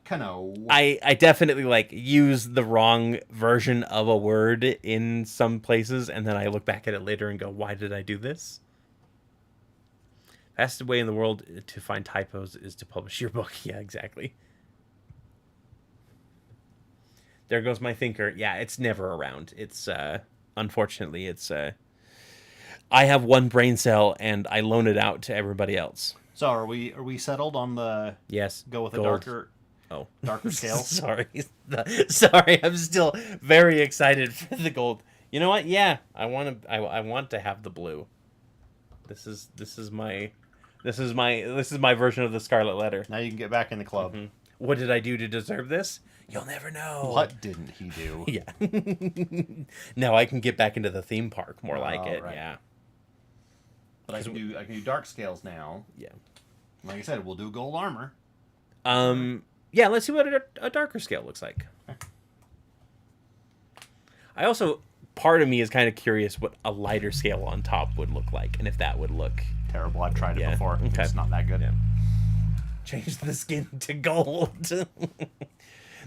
I definitely like use the wrong version of a word in some places, and then I look back at it later and go, why did I do this? Fastest way in the world to find typos is to publish your book. Yeah, exactly. There goes my thinker. Yeah, it's never around. It's unfortunately it's I have one brain cell and I loan it out to everybody else. So are we settled on the go with gold. a darker scale? Sorry, I'm still very excited for the gold. You know what? Yeah, I want to have the blue. This is my version of the Scarlet Letter. Now you can get back in the club. Mm-hmm. What did I do to deserve this? You'll never know. What didn't he do? Yeah. No, I can get back into the theme park, more like it. Right. Yeah. But I can do dark scales now. Yeah. Like I said, we'll do gold armor. Yeah, let's see what a darker scale looks like. I also, part of me is kind of curious what a lighter scale on top would look like, and if that would look Terrible. I've tried it before. Okay. It's not that good. Yeah. Change the skin to gold.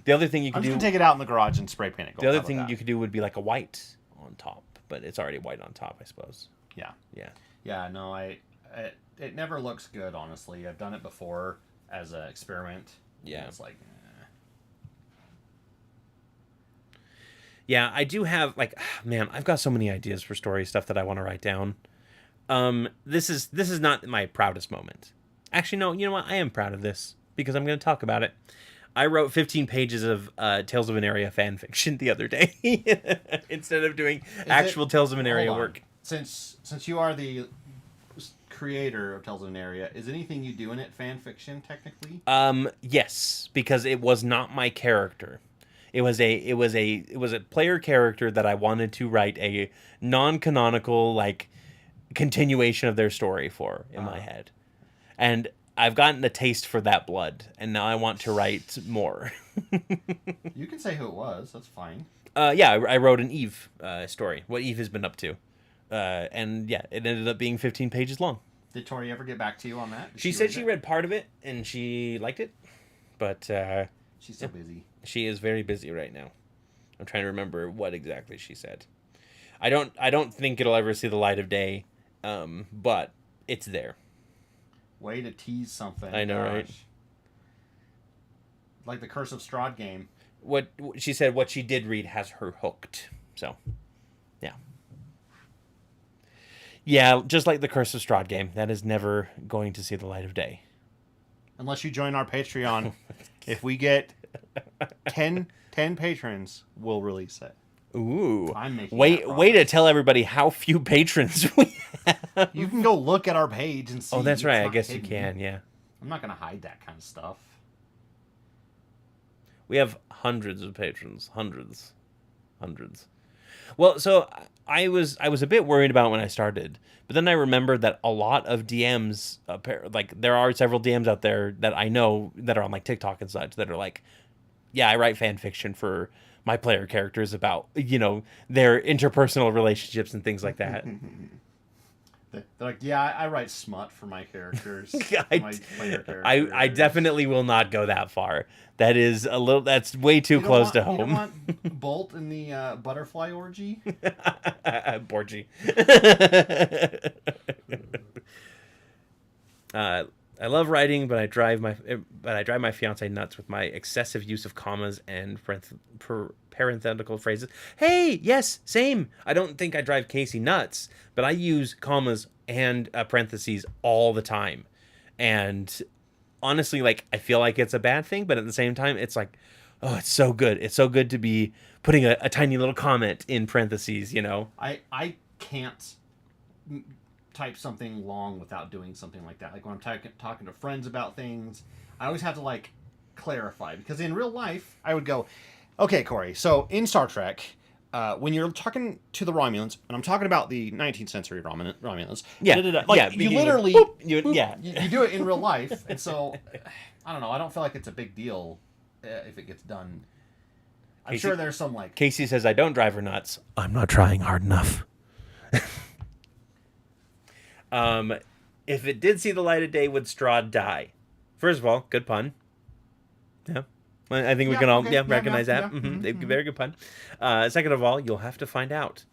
The other thing you could I'm do. just gonna take it out in the garage and spray paint it gold. The other How about thing that? you could do would be like a white on top, but it's already white on top, I suppose. Yeah. Yeah. Yeah. No, it never looks good. Honestly, I've done it before as an experiment. Yeah. It's like. Yeah, I do have like, man, I've got so many ideas for story stuff that I want to write down. This is not my proudest moment. Actually, no, you know what? I am proud of this because I'm going to talk about it. I wrote 15 pages of Tales of Aneria fan fiction the other day instead of doing actual Tales of Aneria work. Since you are the creator of Tales of Aneria, is anything you do in it fan fiction technically? Yes, because it was not my character. It was a player character that I wanted to write a non-canonical like continuation of their story for in my head. And I've gotten a taste for that blood, and now I want to write more. You can say who it was. That's fine. Yeah, I wrote an Eve story, what Eve has been up to. And yeah, it ended up being 15 pages long. Did Tori ever get back to you on that? She said she read part of it, and she liked it. But she's so busy. She is very busy right now. I'm trying to remember what exactly she said. I don't think it'll ever see the light of day, but it's there. Way to tease something. I know, Gosh. right? Like the Curse of Strahd game. What she said, what she did read has her hooked. So, yeah. Yeah, just like the Curse of Strahd game, that is never going to see the light of day. Unless you join our Patreon. If we get 10 patrons, we'll release it. Ooh. I'm making way that way to promise. tell everybody how few patrons we have. You can go look at our page and see. Oh, that's It's right. I not guess you hidden. can, yeah. I'm not going to hide that kind of stuff. We have hundreds of patrons. Hundreds. Well, so I was a bit worried about when I started, but then I remembered that a lot of DMs, like there are several DMs out there that I know that are on like TikTok and such that are like, yeah, I write fan fiction for my player characters about, you know, their interpersonal relationships and things like that. They're like, yeah, I write smut for my characters. I my player I definitely will not go that far. That is a little. That's way too close to home. You don't want Bolt in the butterfly orgy? Borgie. I love writing, but I drive my fiance nuts with my excessive use of commas and parenthetical phrases. Hey, yes, same. I don't think I drive Casey nuts, but I use commas and parentheses all the time. And honestly, like, I feel like it's a bad thing, but at the same time, it's like, oh, it's so good. It's so good to be putting a tiny little comment in parentheses, you know? I can't type something long without doing something like that. Like when I'm talking to friends about things, I always have to like clarify, because in real life I would go, okay, Corey, so in Star Trek, when you're talking to the Romulans, and I'm talking about the 19th century Romulans, Yeah, like yeah, you literally you do it in real life, and so I don't know. I don't feel like it's a big deal if it gets done. I'm sure there's some like Casey says I don't drive her nuts. I'm not trying hard enough. If it did see the light of day, would Strahd die? First of all, good pun. Yeah. I think we can all recognize that. Very good pun. Second of all, you'll have to find out.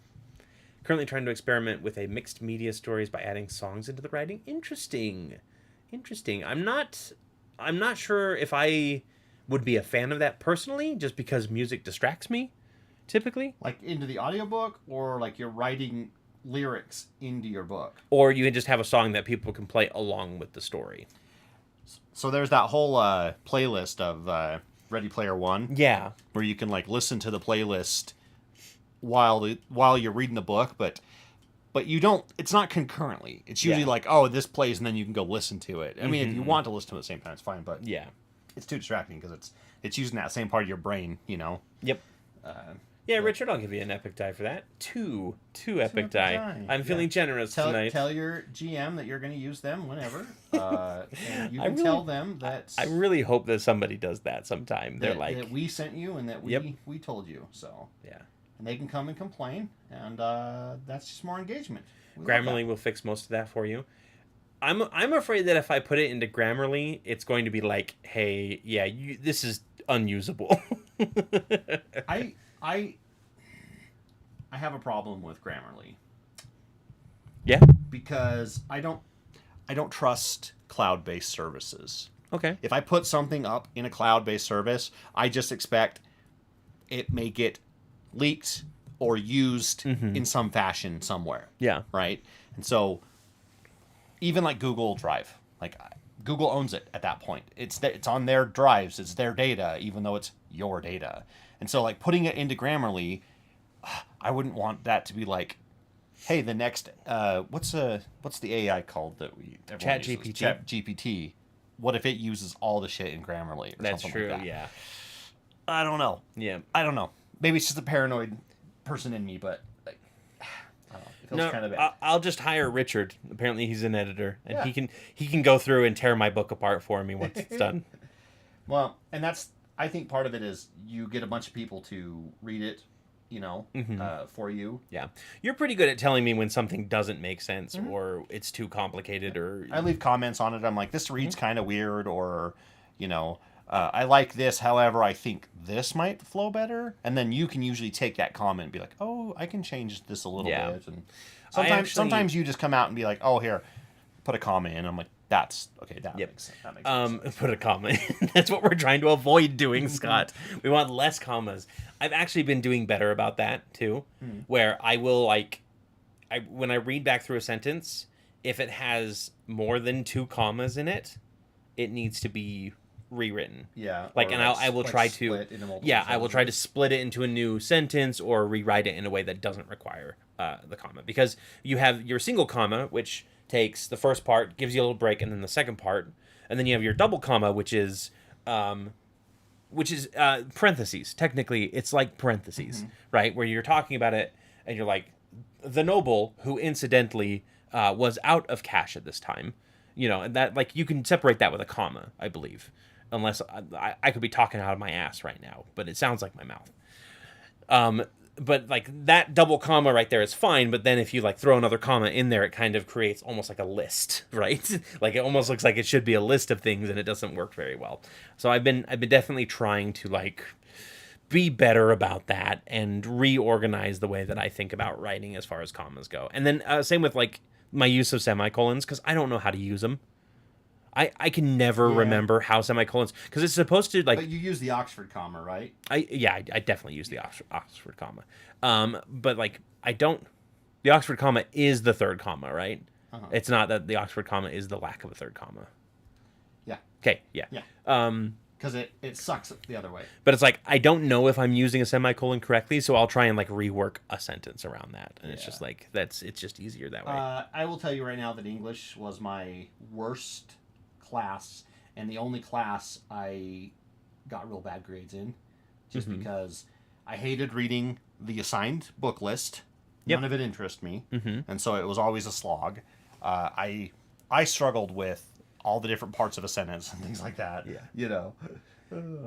Currently trying to experiment with a mixed media stories by adding songs into the writing. Interesting. I'm not sure if I would be a fan of that personally, just because music distracts me, typically. like into the audiobook, or like you're writing lyrics into your book. Or you can just have a song that people can play along with the story. So there's that whole playlist of Ready Player One. Yeah. Where you can like listen to the playlist while you're reading the book, but you don't. It's not concurrently. It's usually like, oh, this plays, and then you can go listen to it. I mean, if you want to listen to it at the same time, it's fine. But Yeah. it's too distracting because it's using that same part of your brain, you know. Yep. Yeah, Richard, I'll give you an epic die for that. Two epic die. I'm feeling generous tonight. Tell your GM that you're going to use them whenever. And you can tell them that... I really hope that somebody does that sometime. They're like... That we sent you and that we told you, so... Yeah. And they can come and complain, and that's just more engagement. Grammarly will fix most of that for you. I'm afraid that if I put it into Grammarly, it's going to be like, hey, yeah, this is unusable. I have a problem with Grammarly. Yeah. Because I don't trust cloud-based services. Okay. If I put something up in a cloud-based service, I just expect it may get leaked or used in some fashion somewhere. Yeah. Right? And so even like Google Drive, like Google owns it at that point. It's on their drives, it's their data, even though it's your data. And so like putting it into Grammarly, I wouldn't want that to be like, hey, the next what's the AI called that ChatGPT. ChatGPT. What if it uses all the shit in Grammarly or That's something true, like that? yeah. I don't know. Yeah. I don't know. Maybe it's just a paranoid person in me, but like, I don't know. It feels kind of bad. I'll just hire Richard. Apparently he's an editor, and Yeah. he can go through and tear my book apart for me once it's done. Well, and I think part of it is you get a bunch of people to read it, you know, for you. Yeah. You're pretty good at telling me when something doesn't make sense or it's too complicated or... I leave comments on it. I'm like, this reads kind of weird, or, you know, I like this. However, I think this might flow better. And then you can usually take that comment and be like, oh, I can change this a little bit. And sometimes you just come out and be like, oh, here, put a comment in. I'm like, that's okay. That makes sense. That makes sense. Put a comma. That's what we're trying to avoid doing, Scott. We want less commas. I've actually been doing better about that too, where I will when I read back through a sentence, if it has more than 2 commas in it, it needs to be rewritten. Yeah. Like, and I will try to. I will try to sentences. split it into a new sentence or rewrite it in a way that doesn't require the comma, because you have your single comma, which takes the first part, gives you a little break, and then the second part, and then you have your double comma, which is parentheses. Technically, it's like parentheses, right? Where you're talking about it, and you're like, the noble, who incidentally was out of cash at this time, you know, and that, like, you can separate that with a comma, I believe, unless I could be talking out of my ass right now, but it sounds like my mouth. But like that double comma right there is fine, but then if you like throw another comma in there, it kind of creates almost like a list, right? Like it almost looks like it should be a list of things, and it doesn't work very well. So I've been definitely trying to like be better about that and reorganize the way that I think about writing as far as commas go. And then same with like my use of semicolons, because I don't know how to use them. I can never remember how semicolons, because it's supposed to like. But you use the Oxford comma, right? I definitely use the Oxford comma. But like I don't. The Oxford comma is the third comma, right? It's not that the Oxford comma is the lack of a third comma. Yeah. Okay. Yeah. Yeah. Because it sucks the other way. But it's like I don't know if I'm using a semicolon correctly, so I'll try and like rework a sentence around that, and it's just like it's just easier that way. I will tell you right now that English was my worst class, and the only class I got real bad grades in, just because I hated reading the assigned book list. None of it interested me, and so it was always a slog. I struggled with all the different parts of a sentence and things like that. Yeah. You know.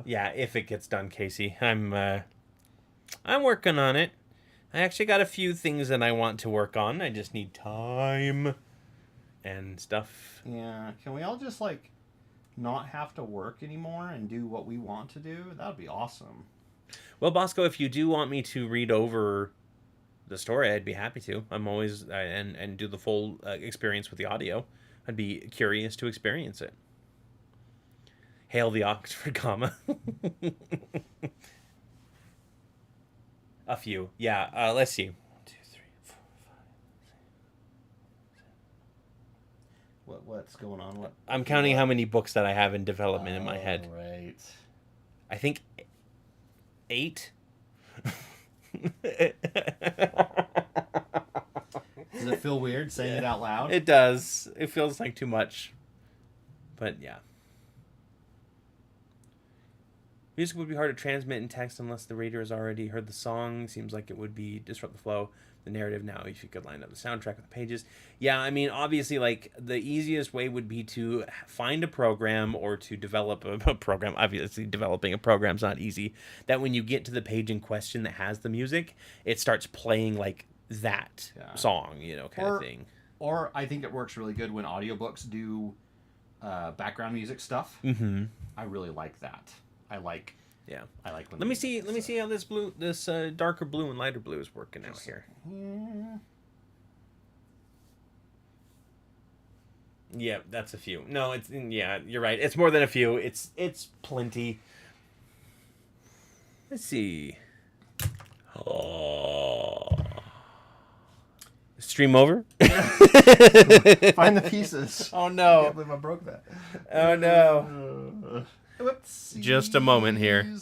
Yeah, if it gets done, Casey, I'm working on it. I actually got a few things that I want to work on. I just need time and stuff. Yeah. Can we all just like not have to work anymore and do what we want to do? That would be awesome. Well, Bosco, if you do want me to read over the story, I'd be happy to. I'm always and do the full experience with the audio. I'd be curious to experience it. Hail the Oxford comma. A few. Yeah, let's see. 1, 2, 3, 4, 5, 6. What's going on? What? I'm counting how many books that I have in development in my head. Right. I think 8. Does it feel weird saying it out loud? It does. It feels like too much. But yeah. Music would be hard to transmit in text unless the reader has already heard the song. Seems like it would be disrupt the flow, the narrative. Now, if you could line up the soundtrack with the pages. Yeah, I mean, obviously, like, the easiest way would be to find a program or to develop a program. Obviously, developing a program's not easy. That when you get to the page in question that has the music, it starts playing, like, that song, you know, kind of thing. Or I think it works really good when audiobooks do background music stuff. Mm-hmm. I really like that. I like when. Let me see how this darker blue and lighter blue is working out here. Yeah, that's a few. No, you're right. It's more than a few. It's plenty. Let's see. Oh. Stream over. Find the pieces. Oh no! I can't believe I broke that. Oh no! Whoopsies. Just a moment here.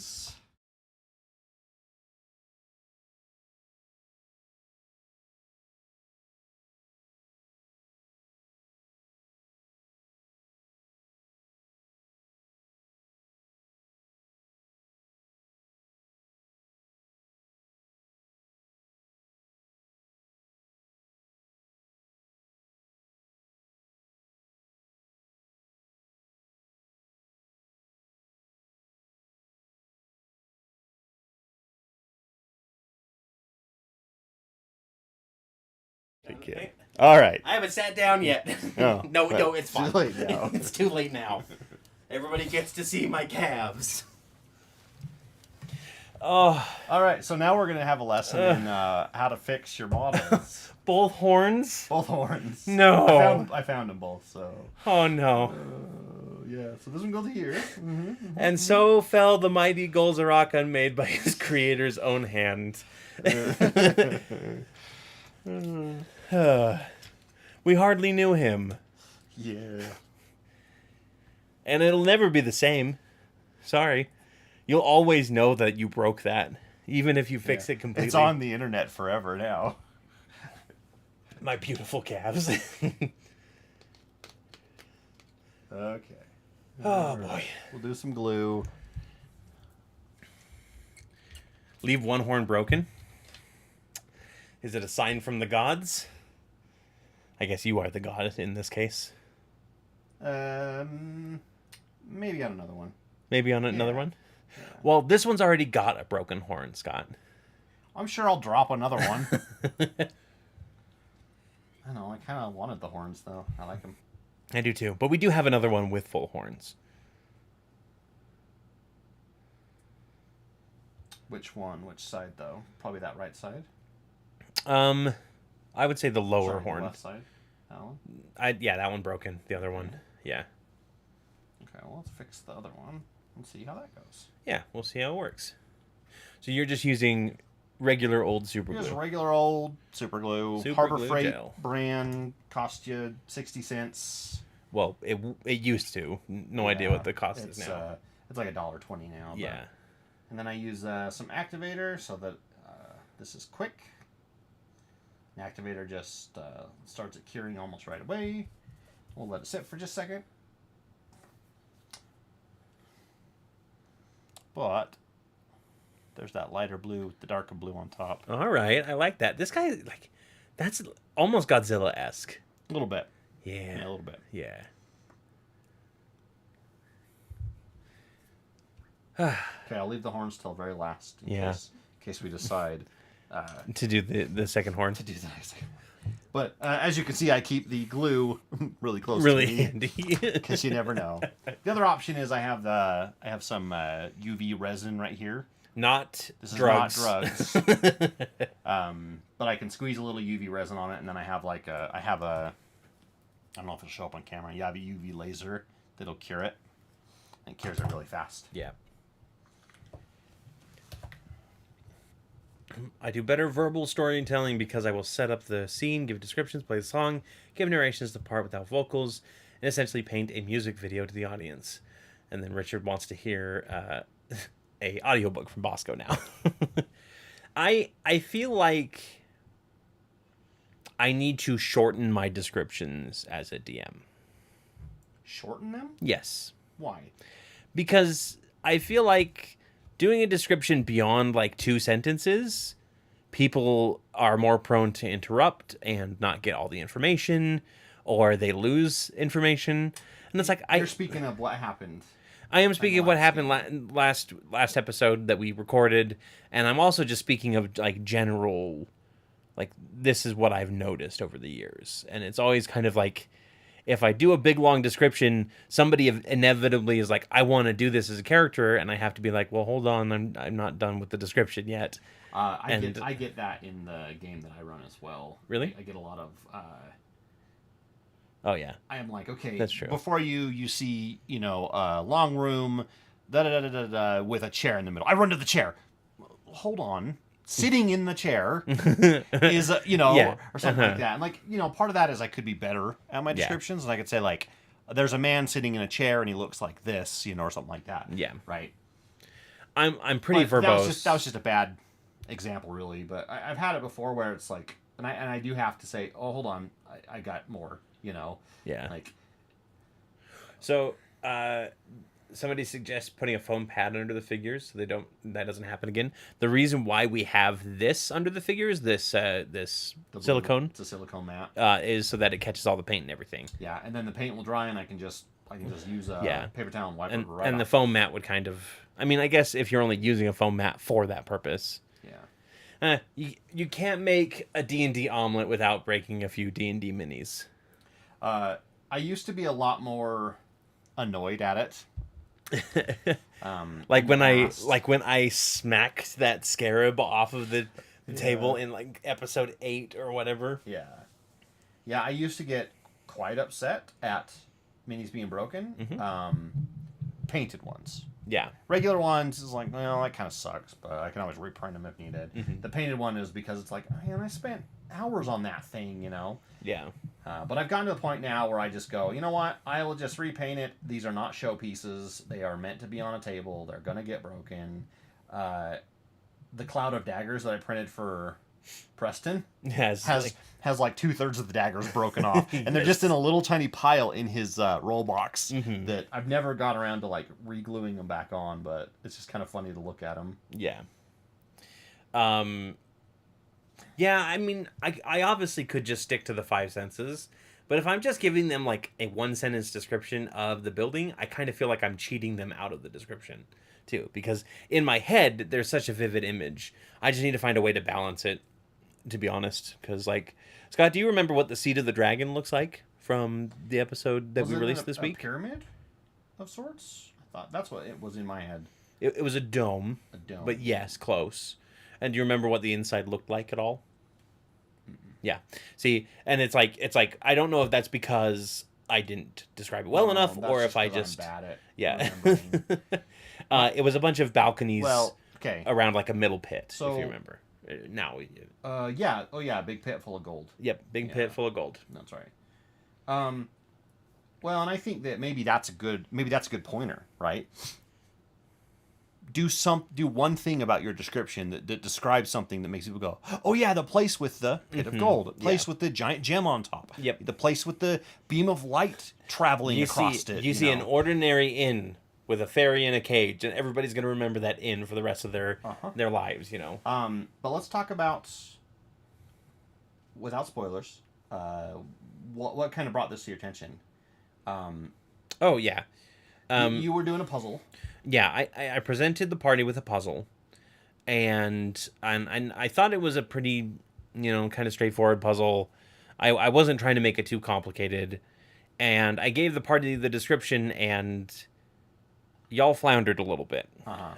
Okay. All right. I haven't sat down yet. Oh, no, it's fine. Too late now. It's too late now. Everybody gets to see my calves. Oh, all right. So now we're gonna have a lesson in how to fix your models. both horns. Both horns. No. I found them both. So. Oh no. Yeah. So this one goes here. Mm-hmm. And so fell the mighty Golzarakan made by his creator's own hand. We hardly knew him. Yeah. And it'll never be the same. Sorry. You'll always know that you broke that, even if you fix it completely. It's on the internet forever now. My beautiful calves. Okay. Oh, boy. We'll do some glue. Leave one horn broken? Is it a sign from the gods? I guess you are the god in this case. Maybe on another one. Maybe on another one? Yeah. Well, this one's already got a broken horn, Scott. I'm sure I'll drop another one. I know, I kind of wanted the horns, though. I like them. I do too. But we do have another one with full horns. Which one? Which side, though? Probably that right side? I would say the lower Sorry, horn. The left side? That one? Yeah, that one broken. The other one, yeah. Okay, well, let's fix the other one and see how that goes. Yeah, we'll see how it works. So you're just using regular old super glue. Just regular old super glue. Super Harbor glue Freight gel. brand, cost you 60 cents. Well, it used to. No idea what the cost is now. It's like $1.20 now. Yeah. But, and then I use some activator so that this is quick. The activator just starts it curing almost right away. We'll let it sit for just a second. But there's that lighter blue, the darker blue on top. All right, I like that. This guy, like, that's almost Godzilla-esque. A little bit. Yeah. Yeah, a little bit. Yeah. Okay, I'll leave the horns till very last in case we decide to do the second horn. to do the next second. But as you can see, I keep the glue really close Really to me handy. because you never know. The other option is I have some UV resin right here. Not This drugs. is not drugs. But I can squeeze a little UV resin on it, and then I have I don't know if it'll show up on camera. You have a UV laser that'll cure it. And it cures it really fast. Yeah. I do better verbal storytelling because I will set up the scene, give descriptions, play the song, give narrations to the part without vocals, and essentially paint a music video to the audience. And then Richard wants to hear a audiobook from Bosco now. I feel like I need to shorten my descriptions as a DM. Shorten them? Yes. Why? Because I feel like doing a description beyond like 2 sentences, people are more prone to interrupt and not get all the information, or they lose information. And it's like You're speaking of what happened. I am speaking of what happened last episode that we recorded, and I'm also just speaking of like general, like this is what I've noticed over the years, and it's always kind of like, if I do a big long description, somebody inevitably is like, I want to do this as a character, and I have to be like, well, hold on, I'm not done with the description yet. I get that in the game that I run as well. Really? I get a lot of. Oh yeah. I am like, okay, that's true. Before you see, long room, with a chair in the middle. I run to the chair. Hold on. Sitting in the chair is, Yeah. or something like that. And like, part of that is I could be better at my descriptions, and I could say like, there's a man sitting in a chair and he looks like this, or something like that. Yeah. Right. I'm pretty verbose. That was just a bad example, really. But I've had it before where it's like, and I do have to say, oh, hold on, I got more. Yeah. Like. So, somebody suggests putting a foam pad under the figures so that doesn't happen again. The reason why we have this under the figures, this silicone, it's a silicone mat, is so that it catches all the paint and everything. Yeah, and then the paint will dry, and I can just use a paper towel and wipe it right and off. the foam mat would kind of, I mean, I guess if you're only using a foam mat for that purpose. Yeah. You can't make a D&D omelet without breaking a few D&D minis. I used to be a lot more annoyed at it. Like when I smacked that scarab off of the table in like episode 8 or whatever. Yeah. Yeah, I used to get quite upset at minis being broken. Mm-hmm. Painted ones. Yeah. Regular ones is like, well, that kind of sucks, but I can always reprint them if needed. Mm-hmm. The painted one is because it's like, man, I spent hours on that thing, Yeah. But I've gotten to the point now where I just go, you know what? I will just repaint it. These are not showpieces. They are meant to be on a table. They're going to get broken. The cloud of daggers that I printed for Preston has like 2/3 of the daggers broken off. And they're just in a little tiny pile in his roll box that I've never got around to like re-gluing them back on, but it's just kind of funny to look at them. Yeah. Yeah, I mean, I obviously could just stick to the 5 senses, but if I'm just giving them like a 1-sentence description of the building, I kind of feel like I'm cheating them out of the description too, because in my head there's such a vivid image. I just need to find a way to balance it, to be honest, because like, Scott, do you remember what the seat of the dragon looks like from the episode that we released this week? A pyramid of sorts? I thought that's what it was in my head. It was a dome. A dome. But yes, close. And do you remember what the inside looked like at all? Yeah. See, and it's like I don't know if that's because I didn't describe it well enough, or if I just I'm bad at yeah. It was a bunch of balconies. Well, okay. Around like a middle pit, so, if you remember. Now. Yeah. Oh yeah. Big pit full of gold. Yep. Big pit full of gold. That's right. Well, and I think that maybe that's a good pointer, right? Do one thing about your description that describes something that makes people go, oh yeah, the place with the pit of gold, the place with the giant gem on top, the place with the beam of light traveling across it. You see an ordinary inn with a fairy in a cage, and everybody's going to remember that inn for the rest of their lives, But let's talk about, without spoilers, what kind of brought this to your attention? Oh yeah. You were doing a puzzle. Yeah, I presented the party with a puzzle, and I thought it was a pretty, kind of straightforward puzzle. I wasn't trying to make it too complicated, and I gave the party the description, and y'all floundered a little bit.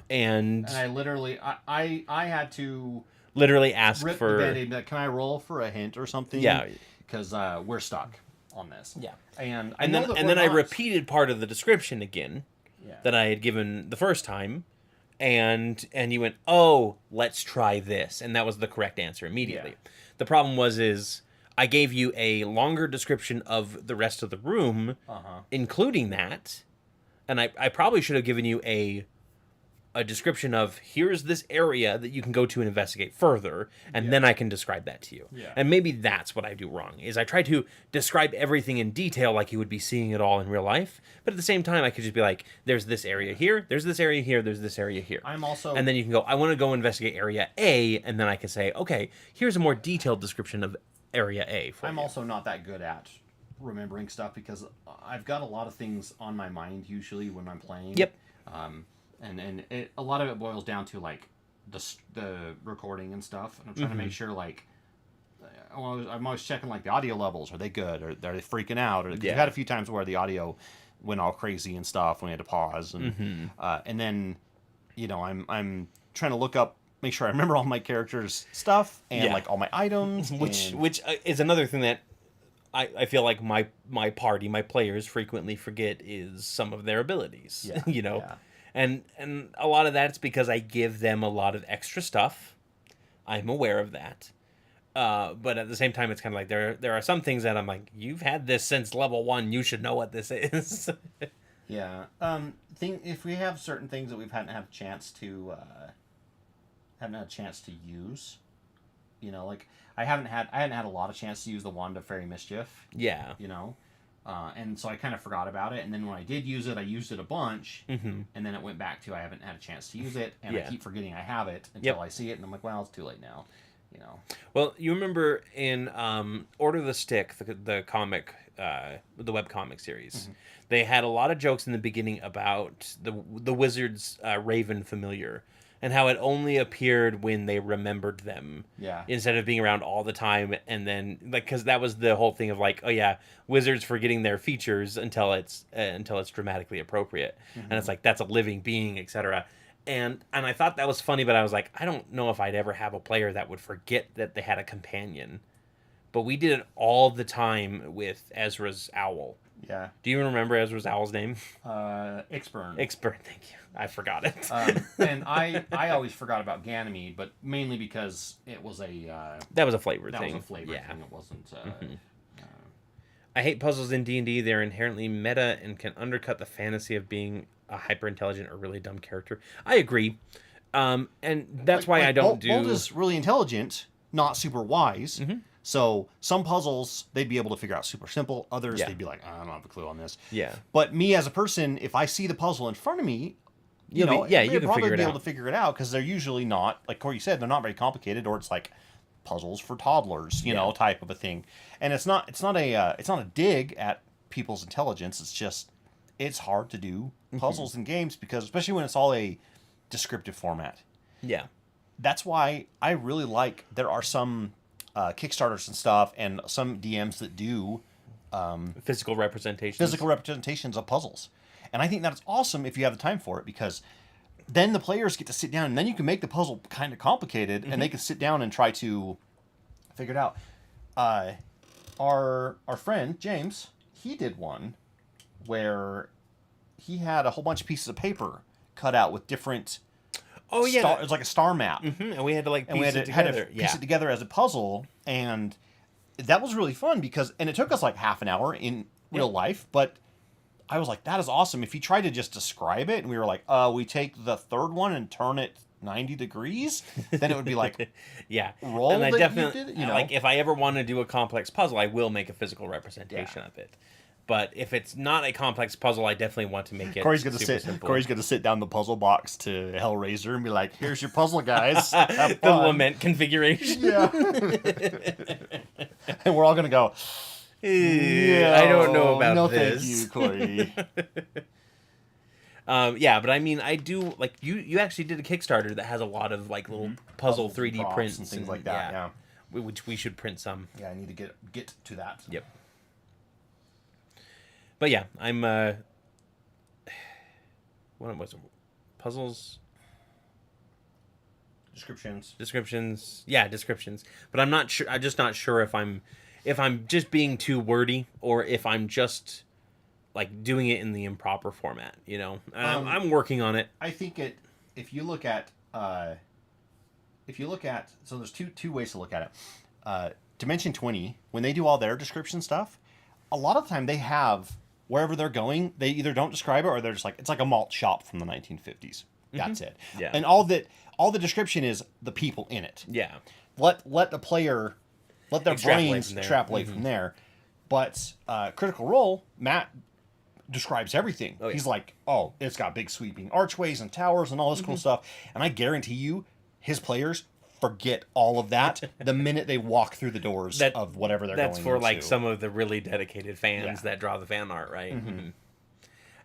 And I literally, I had to literally ask rip for. The Band-Aid, can I roll for a hint or something? Yeah, because we're stuck on this. Yeah, and then I repeated part of the description again. That I had given the first time, and you went, oh, let's try this, and that was the correct answer immediately. Yeah. The problem is I gave you a longer description of the rest of the room, including that, and I probably should have given you a a description of here's this area that you can go to and investigate further, and then I can describe that to you. Yeah. And maybe that's what I do wrong, is I try to describe everything in detail like you would be seeing it all in real life, but at the same time I could just be like, there's this area here, there's this area here, there's this area here. I'm also... And then you can go, I want to go investigate area A, and then I can say, okay, here's a more detailed description of area A for I'm you. also not that good at remembering stuff because I've got a lot of things on my mind usually when I'm playing. Yep. And a lot of it boils down to like the recording and stuff. And I'm trying to make sure like I'm always checking like the audio levels. Are they good? Or are they freaking out? Or we've had a few times where the audio went all crazy and stuff when we had to pause. And then I'm trying to look up, make sure I remember all my characters' stuff and like all my items, which is another thing that I feel like my party, my players frequently forget is some of their abilities. Yeah. And a lot of that's because I give them a lot of extra stuff. I'm aware of that. But at the same time, it's kind of like there are some things that I'm like, you've had this since level 1. You should know what this is. Yeah. If we have certain things that we hadn't had a chance to use, like I hadn't had a lot of chance to use the Wand of Fairy Mischief. Yeah. And so I kind of forgot about it, and then when I did use it, I used it a bunch, and then it went back to I haven't had a chance to use it, and I keep forgetting I have it until I see it, and I'm like, well, it's too late now, Well, you remember in Order of the Stick, the comic, the webcomic series, they had a lot of jokes in the beginning about the wizard's raven familiar, and how it only appeared when they remembered them. Yeah. Instead of being around all the time, and then because that was the whole thing of like, oh yeah, wizards forgetting their features until it's dramatically appropriate, and it's like that's a living being, etc. And I thought that was funny, but I was like, I don't know if I'd ever have a player that would forget that they had a companion. But we did it all the time with Ezra's owl. Yeah. Do you even remember Ezra's owl's name? Ixburn. Ixburn, thank you. I forgot it. And I always forgot about Ganymede, but mainly because it was a... that was a flavor thing. That was a flavor thing. It wasn't... I hate puzzles in D&D. They're inherently meta and can undercut the fantasy of being a hyper-intelligent or really dumb character. I agree. And that's why I don't do... Bold is really intelligent, not super wise. So some puzzles, they'd be able to figure out super simple. Others, they'd be like, I don't have a clue on this. Yeah. But me as a person, if I see the puzzle in front of me, you can probably be able to figure it out because they're usually not, like Cory said, they're not very complicated, or it's like puzzles for toddlers, you know, type of a thing. And it's not a dig at people's intelligence. It's just it's hard to do puzzles in games because especially when it's all a descriptive format. Yeah. That's why I really like there are some Kickstarters and stuff and some DMs that do physical representations of puzzles. And I think that's awesome if you have the time for it, because then the players get to sit down and then you can make the puzzle kind of complicated and they can sit down and try to figure it out. Our friend James, he did one where he had a whole bunch of pieces of paper cut out with different it was like a star map. And we had to piece it together as a puzzle, and that was really fun and it took us like half an hour in real life, but I was like, that is awesome. If you tried to just describe it and we were like, we take the third one and turn it 90 degrees, then it would be like, roll. And I definitely, like if I ever want to do a complex puzzle, I will make a physical representation of it. But if it's not a complex puzzle, I definitely want to make it Cory's going to sit down the puzzle box to Hellraiser and be like, here's your puzzle, guys. The lament configuration. Yeah. And we're all going to go, I don't know about this. No, thank you, Cory. But I mean, I do, like, you actually did a Kickstarter that has a lot of, like, little puzzle 3D prints and things like that, yeah. Which we should print some. Yeah, I need to get to that. Yep. But yeah, I'm, what was it? Puzzles? Descriptions. Yeah, descriptions. But I'm not sure, I'm just not sure if I'm just being too wordy or if I'm just like doing it in the improper format, you know. I'm working on it. I think if you look at so there's two ways to look at it. Dimension 20, when they do all their description stuff, a lot of the time they have wherever they're going, they either don't describe it or they're just like, it's like a malt shop from the 1950s. That's it. Yeah. And all the description is the people in it. Yeah. Let the player, let their Extrapolate brains from there. extrapolate from there. But Critical Role, Matt describes everything. Oh, yeah. He's like, oh, it's got big sweeping archways and towers and all this cool stuff. And I guarantee you, his players forget all of that the minute they walk through the doors of whatever they're going into. That's for like some of the really dedicated fans Yeah. that draw the fan art, right? And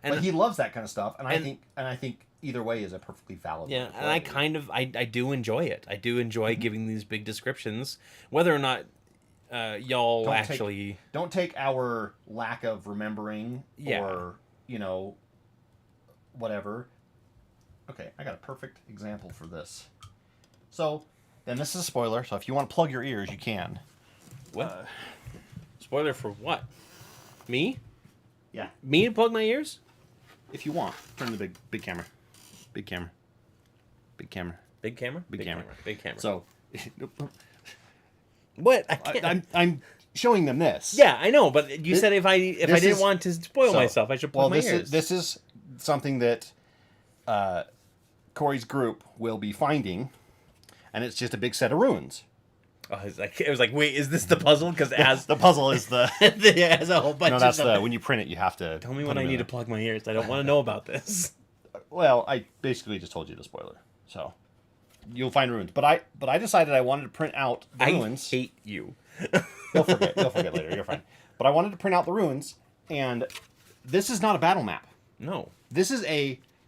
But he loves that kind of stuff, and I think either way is a perfectly valid. yeah, way to and I play. kind of I do enjoy it. I do enjoy giving these big descriptions, whether or not y'all don't take our lack of remembering Yeah. or whatever. Okay, I got a perfect example for this. So, and this is a spoiler. So if you want to plug your ears, you can. What? Spoiler for what? Me? Yeah, Me to plug my ears? if you want. Turn the big camera, big camera, big camera. Big camera? Big camera. Big camera. So, what? I can't. I'm showing them this. Yeah, I know, but you said if I didn't want to spoil So, myself, I should plug my ears. This is something that Cory's group will be finding, and it's just a big set of ruins. Oh, it was like, wait, is this the puzzle? Because as The puzzle is the it has a whole bunch no, of that's stuff. when you print it, you have to Tell me put when I them need in to plug my ears. I don't want to know about this. Well, I basically just told you the spoiler, so you'll find ruins. But I decided I wanted to print out the ruins. I hate you. You'll forget later. You're fine. But I wanted to print out the ruins, and this is not a battle map. No. This is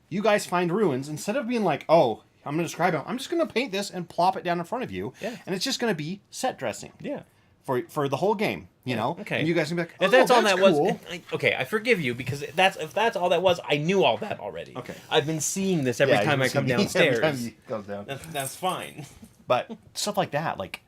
you guys find ruins. Instead of being like, oh, I'm going to describe it, I'm just going to paint this and plop it down in front of you. Yeah. And it's just going to be set dressing. Yeah. For the whole game, you know? Okay. And you guys can be like, oh, If that's all that cool. was, okay, I forgive you because if that's all that was, I knew all that already. Okay. I've been seeing this every time I come downstairs. Every time you go down. That's fine. But stuff like that, like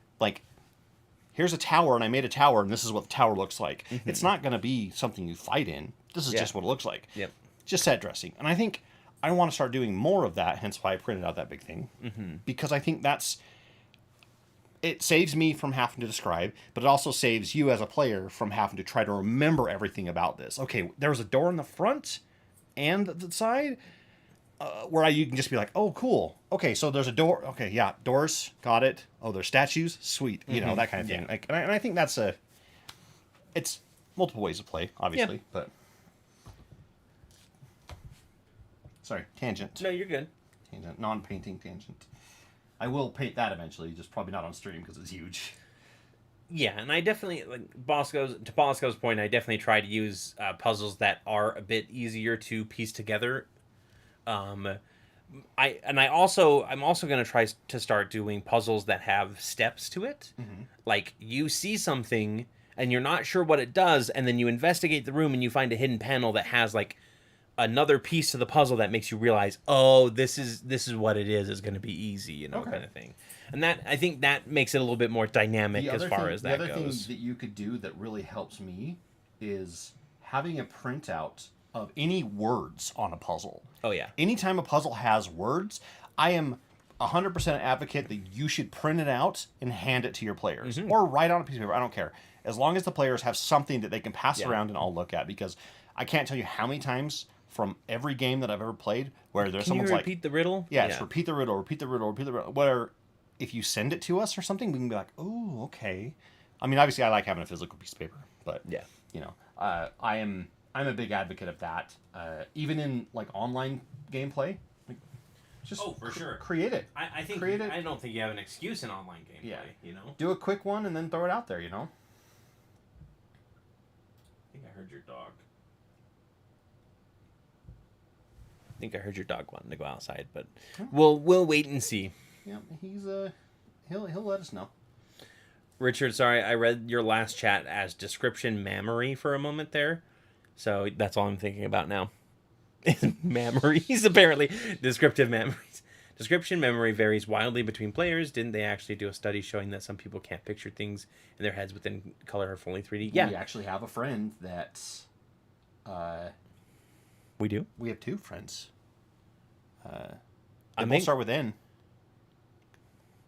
here's a tower, and I made a tower, and this is what the tower looks like. It's not going to be something you fight in. This is Yeah. just what it looks like. Yep. Just set dressing. And I think I want to start doing more of that, hence why I printed out that big thing. Because I think it saves me from having to describe, but it also saves you as a player from having to try to remember everything about this. Okay, there was a door in the front and the side where you can just be like, oh, cool. Okay, so there's a door. Okay, yeah, doors, got it. Oh, there's statues, sweet. You know, that kind of thing. Yeah. Like, and I think it's multiple ways to play, obviously, but sorry, tangent. No, you're good. Tangent, non-painting tangent. I will paint that eventually, just probably not on stream because it's huge. Yeah, and I definitely to Bosco's point, I definitely try to use puzzles that are a bit easier to piece together. I'm also going to try to start doing puzzles that have steps to it. Like you see something and you're not sure what it does, and then you investigate the room and you find a hidden panel that has like another piece to the puzzle that makes you realize, oh, this is what it is going to be easy, kind of thing. And that, I think that makes it a little bit more dynamic as far as that goes. The other thing that you could do that really helps me is having a printout of any words on a puzzle. Oh, yeah. Anytime a puzzle has words, I am 100% advocate that you should print it out and hand it to your players. Or write on a piece of paper, I don't care. As long as the players have something that they can pass around and I'll look at. Because I can't tell you how many times from every game that I've ever played where there's someone's like... Can you repeat the riddle? Yeah, just repeat the riddle, where if you send it to us or something, we can be like, oh, okay. I mean, obviously I like having a physical piece of paper, but, I'm a big advocate of that. Even in, like, online gameplay, like, just for sure. Create it. I think Create it. I don't think you have an excuse in online gameplay. Do a quick one and then throw it out there, I think I heard your dog. I think I heard your dog wanting to go outside, but we'll wait and see. Yeah, he's he'll let us know. Richard, sorry, I read your last chat as description memory for a moment there, so that's all I'm thinking about now. Memories, apparently. Descriptive memories. Description memory varies wildly between players. Didn't they actually do a study showing that some people can't picture things in their heads within color or fully 3D? Yeah. We actually have a friend that... we do? We have two friends. They both start with N.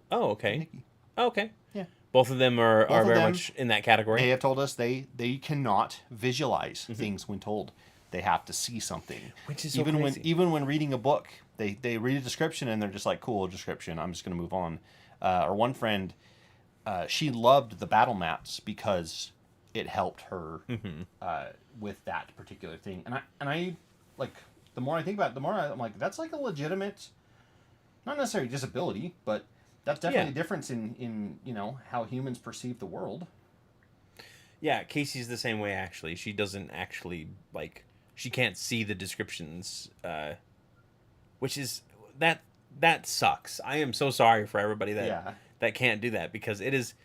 Oh, okay. Nikki. Oh, okay. Yeah. Both of them are very them, much in that category. They have told us they cannot visualize things when told. They have to see something. Which is so even crazy. when reading a book, they read a description and they're just like, cool description, I'm just going to move on. Or one friend, she loved the battle maps because it helped her with that particular thing. And I like, the more I think about it, the more I'm like, that's like a legitimate, not necessarily disability, but that's definitely a difference in you know, how humans perceive the world. Yeah, Casey's the same way, actually. She doesn't actually, like, she can't see the descriptions, which is, that sucks. I am so sorry for everybody that can't do that, because it is,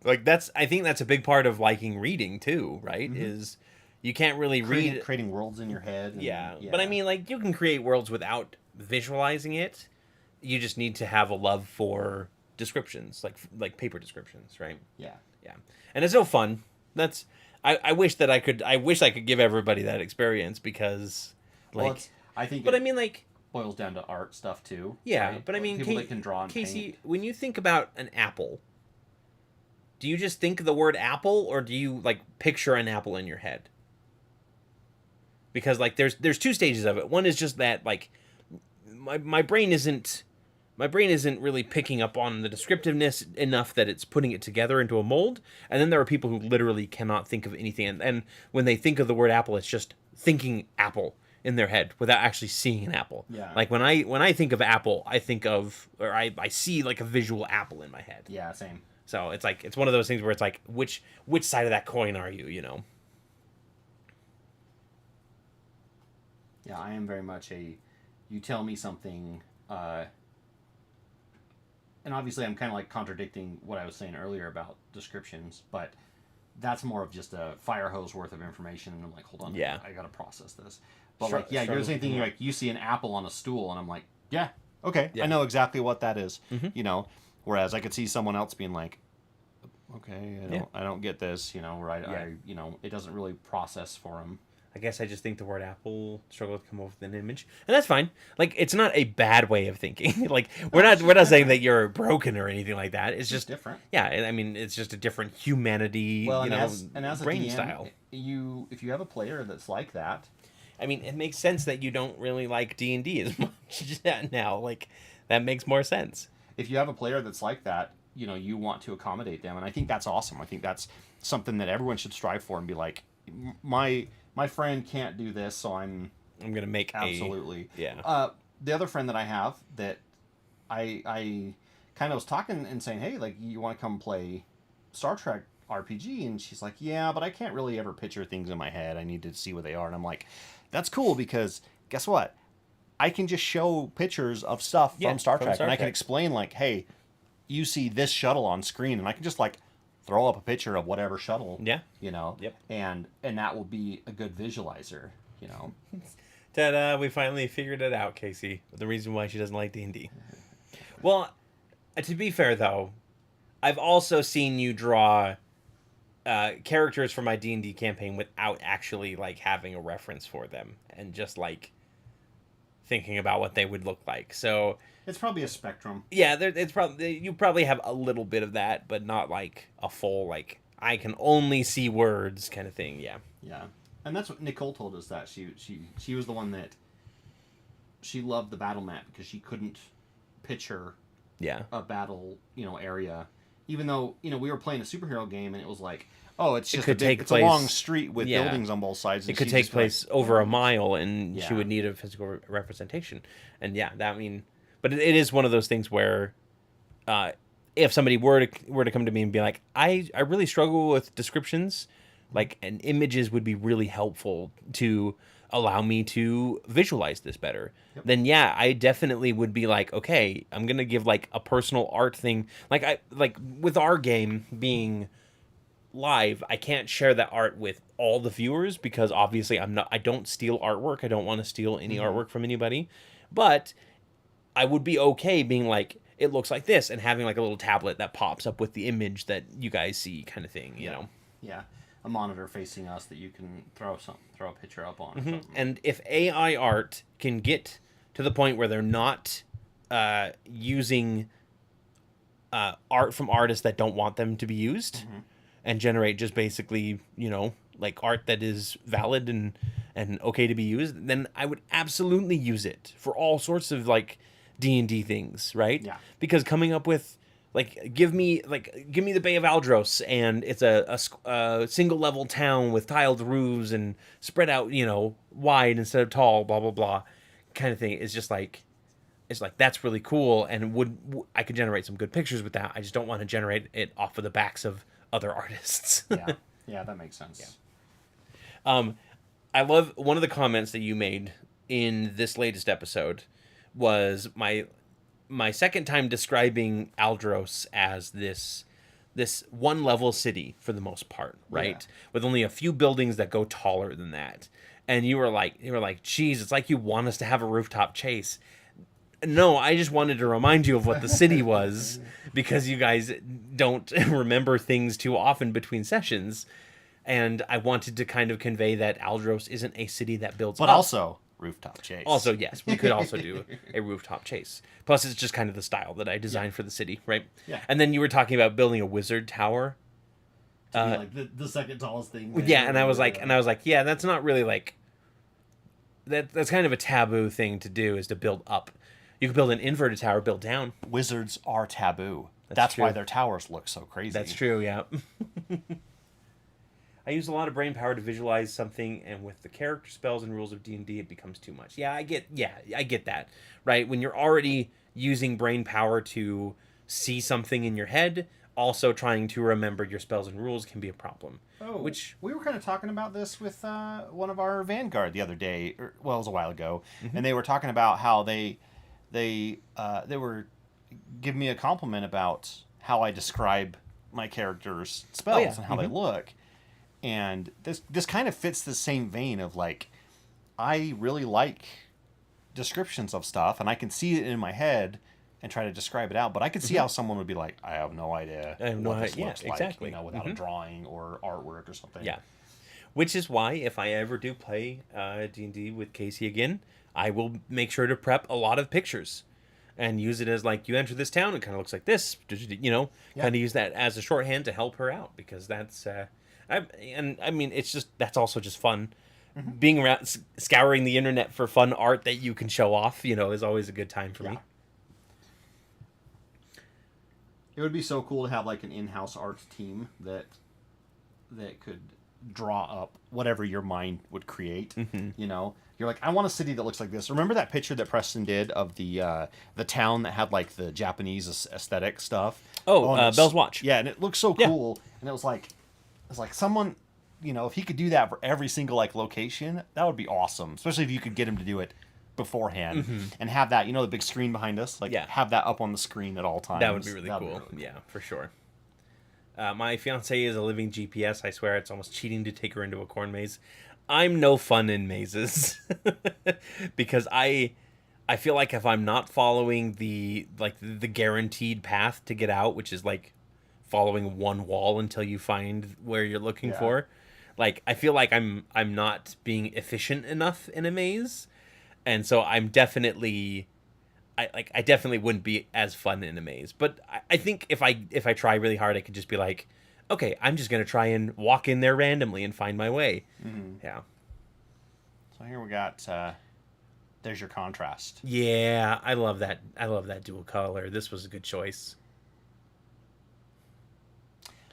like, I think that's a big part of liking reading, too, right? Is you can't really read... Creating worlds in your head. And, but I mean, like, you can create worlds without visualizing it. You just need to have a love for descriptions, like paper descriptions, right? Yeah. Yeah. And it's so fun. That's I wish I could give everybody that experience, because like, well, I think I mean, like, boils down to art stuff too. Yeah, right? but I mean, people that can draw and Casey, paint. when you think about an apple, do you just think of the word apple, or do you like picture an apple in your head? Because like there's two stages of it. One is just that, like, my brain isn't really picking up on the descriptiveness enough that it's putting it together into a mold. And then there are people who literally cannot think of anything. And when they think of the word apple, it's just thinking apple in their head without actually seeing an apple. Yeah. Like when I think of apple, I think of, or I see like a visual apple in my head. Yeah, same. So it's like, it's one of those things where it's like, which side of that coin are you, you know? Yeah, I am very much you tell me something, and obviously I'm kind of like contradicting what I was saying earlier about descriptions, but that's more of just a fire hose worth of information, and I'm like, hold on, I gotta process this. But like, yeah, you're the same thing. You're like, you see an apple on a stool, and I'm like, yeah, okay, I know exactly what that is, you know. Whereas I could see someone else being like, okay, I don't get this, you know, where I you know, it doesn't really process for them. I guess I just think the word apple struggled to come up with an image, and that's fine. Like, it's not a bad way of thinking. Like, we're not saying that you're broken or anything like that. It's just different. Yeah, I mean, it's just a different humanity, well, you and know, as brain a DM, style. If you have a player that's like that, I mean, it makes sense that you don't really like D&D as much now. Like, that makes more sense. If you have a player that's like that, you know, you want to accommodate them, and I think that's awesome. I think that's something that everyone should strive for and be like, my friend can't do this, so I'm gonna make absolutely. Yeah. The other friend that I have that I kind of was talking and saying, hey, like, you want to come play Star Trek RPG? And she's like, yeah, but I can't really ever picture things in my head. I need to see what they are. And I'm like, that's cool, because guess what? I can just show pictures of stuff from Star Trek, and I can explain, like, hey, you see this shuttle on screen, and I can just like throw up a picture of whatever shuttle. Yeah. You know. Yep. And that will be a good visualizer. You know. Ta-da! We finally figured it out, Casey. The reason why she doesn't like D&D. Well, to be fair though, I've also seen you draw characters for my D&D campaign without actually like having a reference for them, and just like thinking about what they would look like. So it's probably a spectrum. Yeah, it's probably, you probably have a little bit of that, but not like a full, like, I can only see words kind of thing. Yeah. Yeah, and that's what Nicole told us, that she was the one that she loved the battle map because she couldn't picture a battle, you know, area, even though, you know, we were playing a superhero game and it was like, oh, it's just it's a long street with buildings on both sides. And it could take place over a mile, and she would need a physical representation. And I mean, but it is one of those things where, if somebody were to come to me and be like, I really struggle with descriptions, like, and images would be really helpful to allow me to visualize this better, then I definitely would be like, okay, I'm gonna give like a personal art thing. Like with our game being live, I can't share that art with all the viewers, because obviously I don't steal artwork. I don't want to steal any artwork from anybody, but I would be okay being like, it looks like this, and having like a little tablet that pops up with the image that you guys see, kind of thing, you know? Yeah. A monitor facing us that you can throw a picture up on. Or something. And if AI art can get to the point where they're not using art from artists that don't want them to be used, and generate just basically, you know, like art that is valid and okay to be used, then I would absolutely use it for all sorts of like D&D things, right? Yeah. Because coming up with like give me the Bay of Aldros and it's a single level town with tiled roofs and spread out, you know, wide instead of tall, blah blah blah, kind of thing. Is just like it's like that's really cool and I could generate some good pictures with that. I just don't want to generate it off of the backs of other artists. Yeah, that makes sense. I love one of the comments that you made in this latest episode was my second time describing Aldros as this one level city for the most part, right? Yeah. With only a few buildings that go taller than that. And you were like, geez, it's like you want us to have a rooftop chase. No, I just wanted to remind you of what the city was because you guys don't remember things too often between sessions. And I wanted to kind of convey that Aldros isn't a city that builds But up. also rooftop chase. Also, yes, we could also do a rooftop chase. Plus, it's just kind of the style that I designed for the city, right? Yeah. And then you were talking about building a wizard tower. To be like the second tallest thing. Yeah, and I was like, yeah, that's not really like that's kind of a taboo thing to do is to build up. You could build an inverted tower, build down. Wizards are taboo. That's why true. their towers look so crazy. That's true, yeah. I use a lot of brain power to visualize something, and with the character spells and rules of D&D, it becomes too much. Yeah, I get that. Right? When you're already using brain power to see something in your head, also trying to remember your spells and rules can be a problem. Oh, which we were kind of talking about this with one of our Vanguard the other day. It was a while ago, and they were talking about how they were giving me a compliment about how I describe my characters' spells and how they look. And this kind of fits the same vein of like, I really like descriptions of stuff, and I can see it in my head and try to describe it out. But I could see how someone would be like, I have no idea what this looks like, exactly. you know, without a drawing or artwork or something. Yeah. Which is why if I ever do play D&D with Casey again, I will make sure to prep a lot of pictures and use it as like, you enter this town, it kind of looks like this, you know, kind of use that as a shorthand to help her out because that's, I mean, it's just, that's also just fun. Being around, scouring the internet for fun art that you can show off, you know, is always a good time for me. It would be so cool to have like an in-house art team that could draw up whatever your mind would create. You know, you're like, I want a city that looks like this. Remember that picture that Preston did of the town that had like the Japanese aesthetic stuff? Bell's Watch. Yeah, and it looked so cool. And it was like someone, you know, if he could do that for every single like location, that would be awesome. Especially if you could get him to do it beforehand and have that, you know, the big screen behind us, like have that up on the screen at all times. That would be really cool. Yeah, for sure. My fiance is a living GPS. I swear it's almost cheating to take her into a corn maze. I'm no fun in mazes because I feel like if I'm not following the guaranteed path to get out, which is like following one wall until you find where you're looking for, like I feel like I'm not being efficient enough in a maze. And so I'm definitely, I definitely wouldn't be as fun in a maze. But I think if I try really hard, I could just be like, okay, I'm just gonna try and walk in there randomly and find my way. Yeah. So here we got. There's your contrast. Yeah, I love that. I love that dual color. This was a good choice.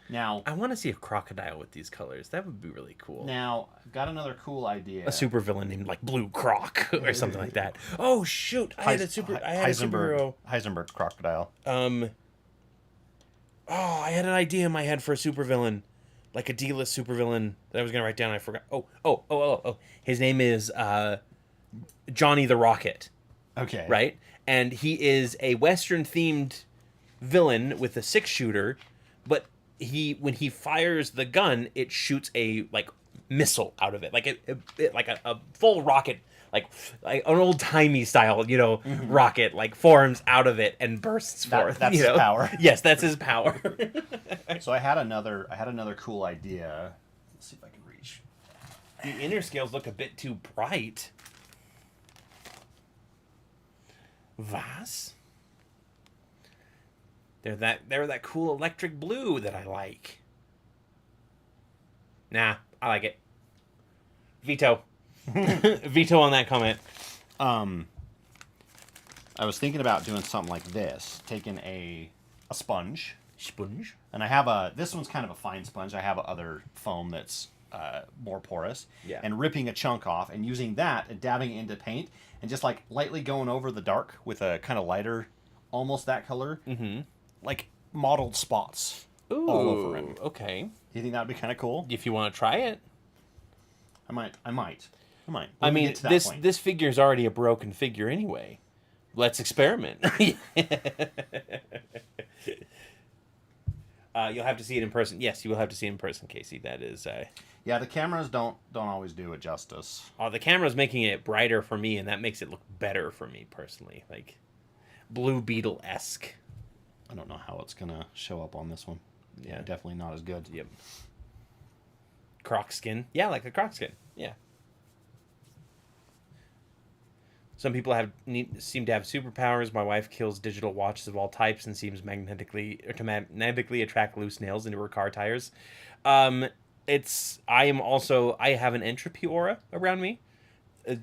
Now, I want to see a crocodile with these colors. That would be really cool. Now, I've got another cool idea. A supervillain named like Blue Croc or something like that. Oh shoot! I had a superhero. Heisenberg crocodile. Oh, I had an idea in my head for a supervillain, like a D-list supervillain that I was gonna write down. I forgot. Oh. His name is Johnny the Rocket. Okay. Right, and he is a Western-themed villain with a 6-shooter, but when he fires the gun, it shoots a like missile out of it, like a full rocket, like an old timey style, you know, rocket like forms out of it and bursts forth. That's his power. Yes, that's his power. So I had another cool idea. Let's see if I can reach. The inner scales look a bit too bright. Was? They're that cool electric blue that I like. Nah, I like it. Veto. Veto on that comment. I was thinking about doing something like this, taking a sponge, Sponge. and I have this one's kind of a fine sponge. I have other foam that's more porous, Yeah. and ripping a chunk off and using that and dabbing it into paint and just like lightly going over the dark with a kind of lighter, almost that color, like mottled spots Ooh, all over him. okay. Do you think that'd be kind of cool? If you want to try it. I might. I When we mean, get to that point. this figure's already a broken figure anyway. Let's experiment. You'll have to see it in person. Yes, you will have to see it in person, Casey. That is. Yeah, the cameras don't always do it justice. The camera's making it brighter for me, and that makes it look better for me personally. Like Blue Beetle-esque. I don't know how it's gonna show up on this one. Yeah. Definitely not as good. Yep. Croc skin. Yeah, like a croc skin. Yeah. Some people seem to have superpowers. My wife kills digital watches of all types and seems to magnetically attract loose nails into her car tires. I have an entropy aura around me.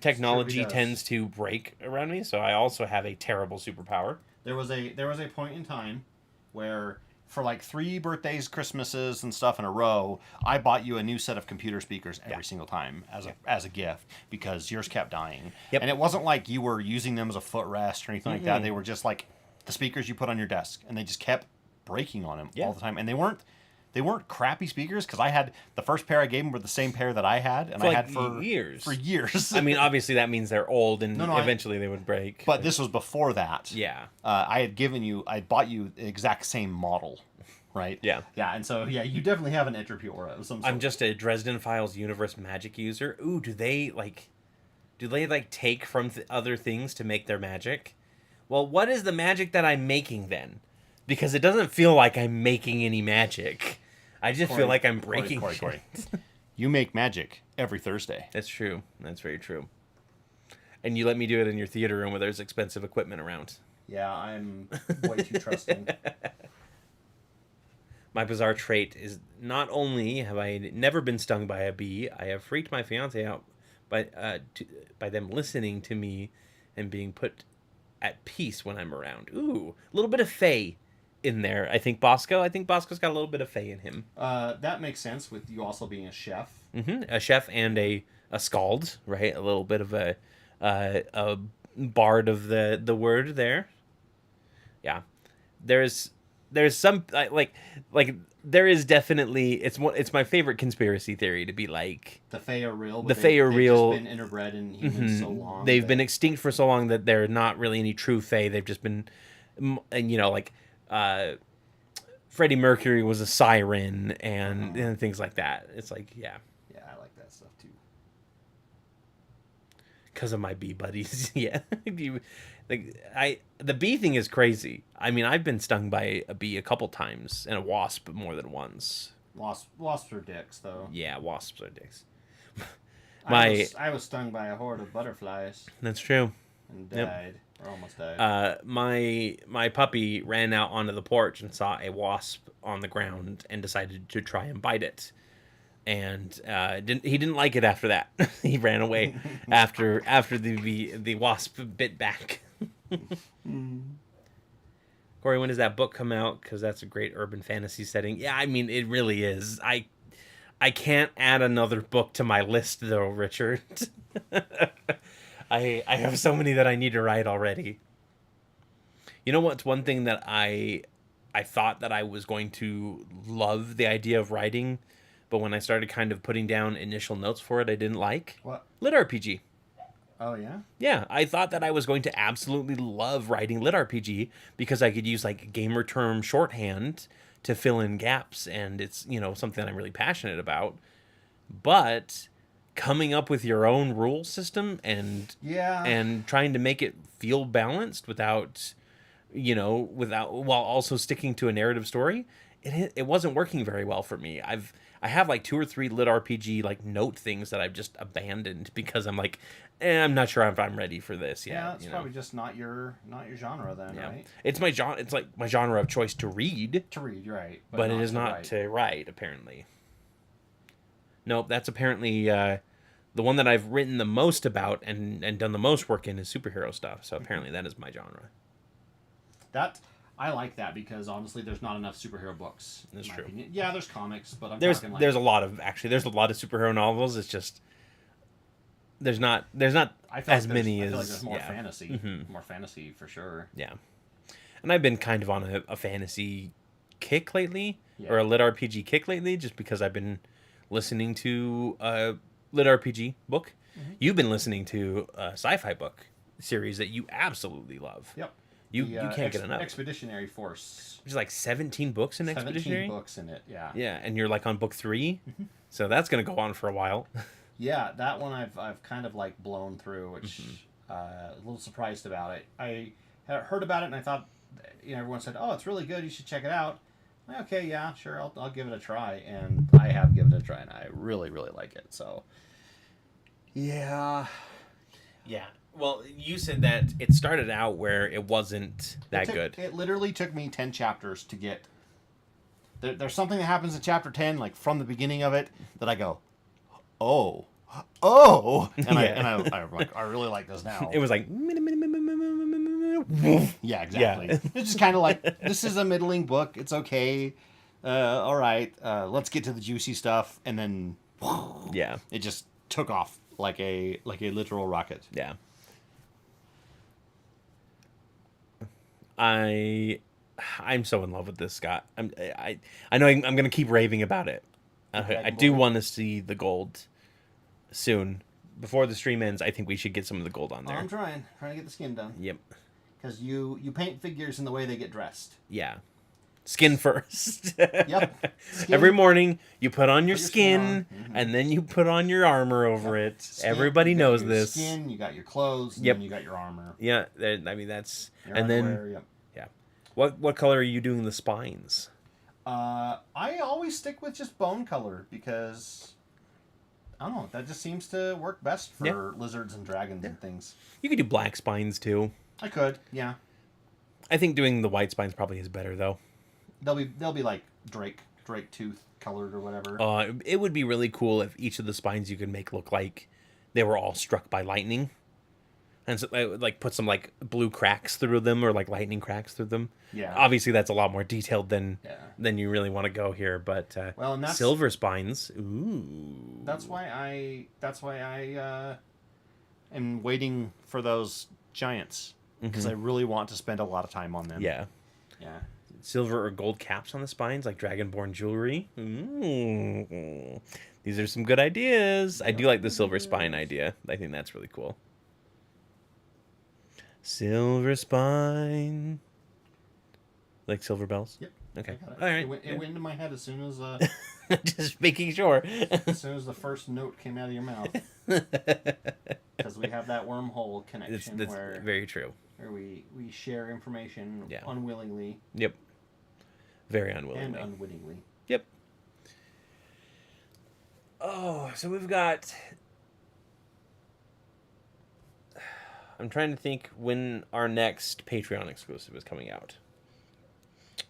Technology Sure does. tends to break around me, so I also have a terrible superpower. There was a point in time where for like 3 birthdays, Christmases, and stuff in a row, I bought you a new set of computer speakers every single time as a gift because yours kept dying. Yep. And it wasn't like you were using them as a footrest or anything like that. They were just like the speakers you put on your desk, and they just kept breaking on them all the time. And they weren't crappy speakers because I had the first pair I gave them were the same pair that I had, and For I like had for years. For years. I mean, obviously that means they're old and No, eventually they would break. But this was before that. Yeah. I bought you the exact same model, right? Yeah. Yeah, and so, you definitely have an entropy aura of some sort. I'm just a Dresden Files universe magic user. Ooh, do they take from other things to make their magic? Well, what is the magic that I'm making then? Because it doesn't feel like I'm making any magic. I just feel like I'm breaking Corey. You make magic every Thursday. That's true. That's very true. And you let me do it in your theater room where there's expensive equipment around. Yeah, I'm way too trusting. My bizarre trait is not only have I never been stung by a bee, I have freaked my fiance out by them listening to me and being put at peace when I'm around. Ooh, a little bit of fae in there. I think Bosco's got a little bit of fae in him. That makes sense with you also being a chef. A chef and a skald, right? A little bit of a bard of the word there. Yeah, there's some like there is definitely it's my favorite conspiracy theory to be like The fae are real. The fae are real. They've just been interbred in humans so long. They've been extinct for so long that they're not really any true fae. They've just been, and Freddie Mercury was a siren and things like that. It's like, yeah. Yeah, I like that stuff too. Because of my bee buddies. Yeah. The bee thing is crazy. I mean, I've been stung by a bee a couple times and a wasp more than once. Wasps are dicks, though. Yeah, wasps are dicks. I was stung by a horde of butterflies That's true. and died. Or almost died. My puppy ran out onto the porch and saw a wasp on the ground and decided to try and bite it. And he didn't like it after that. He ran away after the wasp bit back. Corey, when does that book come out? Because that's a great urban fantasy setting. Yeah, I mean, it really is. I can't add another book to my list, though, Richard. I have so many that I need to write already. You know what's one thing that I thought that I was going to love the idea of writing, but when I started kind of putting down initial notes for it, I didn't like? What? Lit RPG. Oh, yeah? Yeah, I thought that I was going to absolutely love writing lit RPG because I could use like gamer term shorthand to fill in gaps, and it's, something I'm really passionate about. But coming up with your own rule system and trying to make it feel balanced without while also sticking to a narrative story, it wasn't working very well for me. I have like 2 or 3 lit RPG like note things that I've just abandoned because I'm like, I'm not sure if I'm ready for this yet. Yeah, it's probably just not your genre then, Yeah. right? It's my genre. It's like my genre of choice to read, To read, right? but it is to not write. to write apparently. Nope, that's apparently the one that I've written the most about and done the most work in is superhero stuff. So apparently that is my genre. That I like that because honestly, there's not enough superhero books. That's true. Opinion. Yeah, there's comics, but There's talking like there's a lot of superhero novels. It's just there's not I feel as like many I as feel like there's more yeah. fantasy, Mhm. more fantasy for sure. Yeah. And I've been kind of on a fantasy kick lately, Yeah. or a lit RPG kick lately, just because I've been listening to a lit RPG book. You've been listening to a sci-fi book series that you absolutely love. Yep. You can't get enough. Expeditionary Force. There's like 17 books in 17 Expeditionary. books in it. Yeah. Yeah, and you're like on book 3, so that's gonna go on for a while. Yeah, that one I've kind of like blown through, which a little surprised about it. I had heard about it and I thought, everyone said, "Oh, it's really good. You should check it out." Okay, yeah, sure, I'll give it a try, and I have given it a try, and I really really like it. So, yeah, Yeah. Well, you said that it started out where it wasn't that good. It literally took me 10 chapters to get. There's something that happens in chapter 10, like from the beginning of it, that I go, oh, and I'm like, I really like this now. It was like Yeah, exactly. Yeah. It's just kind of like, this is a middling book. It's okay. All right. Let's get to the juicy stuff, and then yeah. it just took off like a literal rocket. Yeah. I'm so in love with this, Scott. I know I'm gonna keep raving about it. I do want to see the gold soon. Before the stream ends, I think we should get some of the gold on there. I'm trying to get the skin done. Yep. Because you paint figures in the way they get dressed. Yeah. Skin first. Yep. Skin. Every morning you put on your Put your skin, skin on. and then you put on your armor over it. Skin, Everybody you got knows your this. Skin, you got your clothes, and Yep. then you got your armor. Yeah, I mean that's Your and underwear, then yep. yeah. What color are you doing the spines? I always stick with just bone color because I don't know, that just seems to work best for lizards and dragons and things. You could do black spines too. I could, yeah. I think doing the white spines probably is better though. They'll be like Drake tooth colored or whatever. It would be really cool if each of the spines you could make look like they were all struck by lightning, and so like put some like blue cracks through them or like lightning cracks through them. Yeah. Obviously, that's a lot more detailed than Yeah. you really want to go here, but Well, and that's silver spines. Ooh. That's why I am waiting for those giants because I really want to spend a lot of time on them. Yeah. Yeah. Silver or gold caps on the spines, like dragonborn jewelry. Ooh. These are some good ideas. I do like the silver spine idea. I think that's really cool. Silver spine. Like silver bells? Yep. Okay. I got it. All right. It went into my head as soon as Just making sure. the first note came out of your mouth. Because we have that wormhole connection That's where very true. we share information unwillingly. Yep. Very unwillingly. And unwittingly. Yep. Oh, so we've got... I'm trying to think when our next Patreon exclusive is coming out.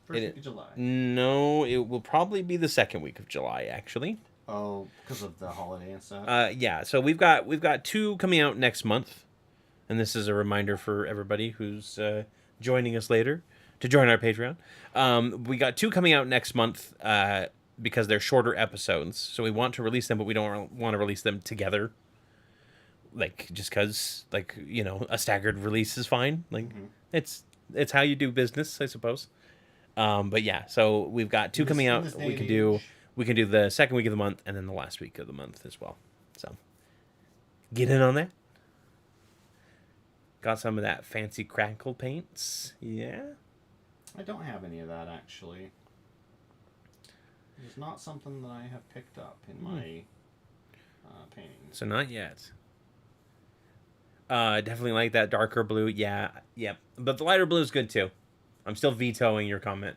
First week of July. No, it will probably be the second week of July, actually. Oh, because of the holiday and stuff? Yeah, so we've got 2 coming out next month. And this is a reminder for everybody who's joining us later to join our Patreon. We got 2 coming out next month because they're shorter episodes. So we want to release them, but we don't want to release them together. Like, just because, like, a staggered release is fine. Like, it's how you do business, I suppose. But yeah, so we've got 2 coming out. We can do the second week of the month and then the last week of the month as well. So get in on that. Got some of that fancy crackle paints. Yeah. I don't have any of that, actually. It's not something that I have picked up in my paintings. So not yet. Definitely like that darker blue. Yeah, yep. But the lighter blue is good too. I'm still vetoing your comment.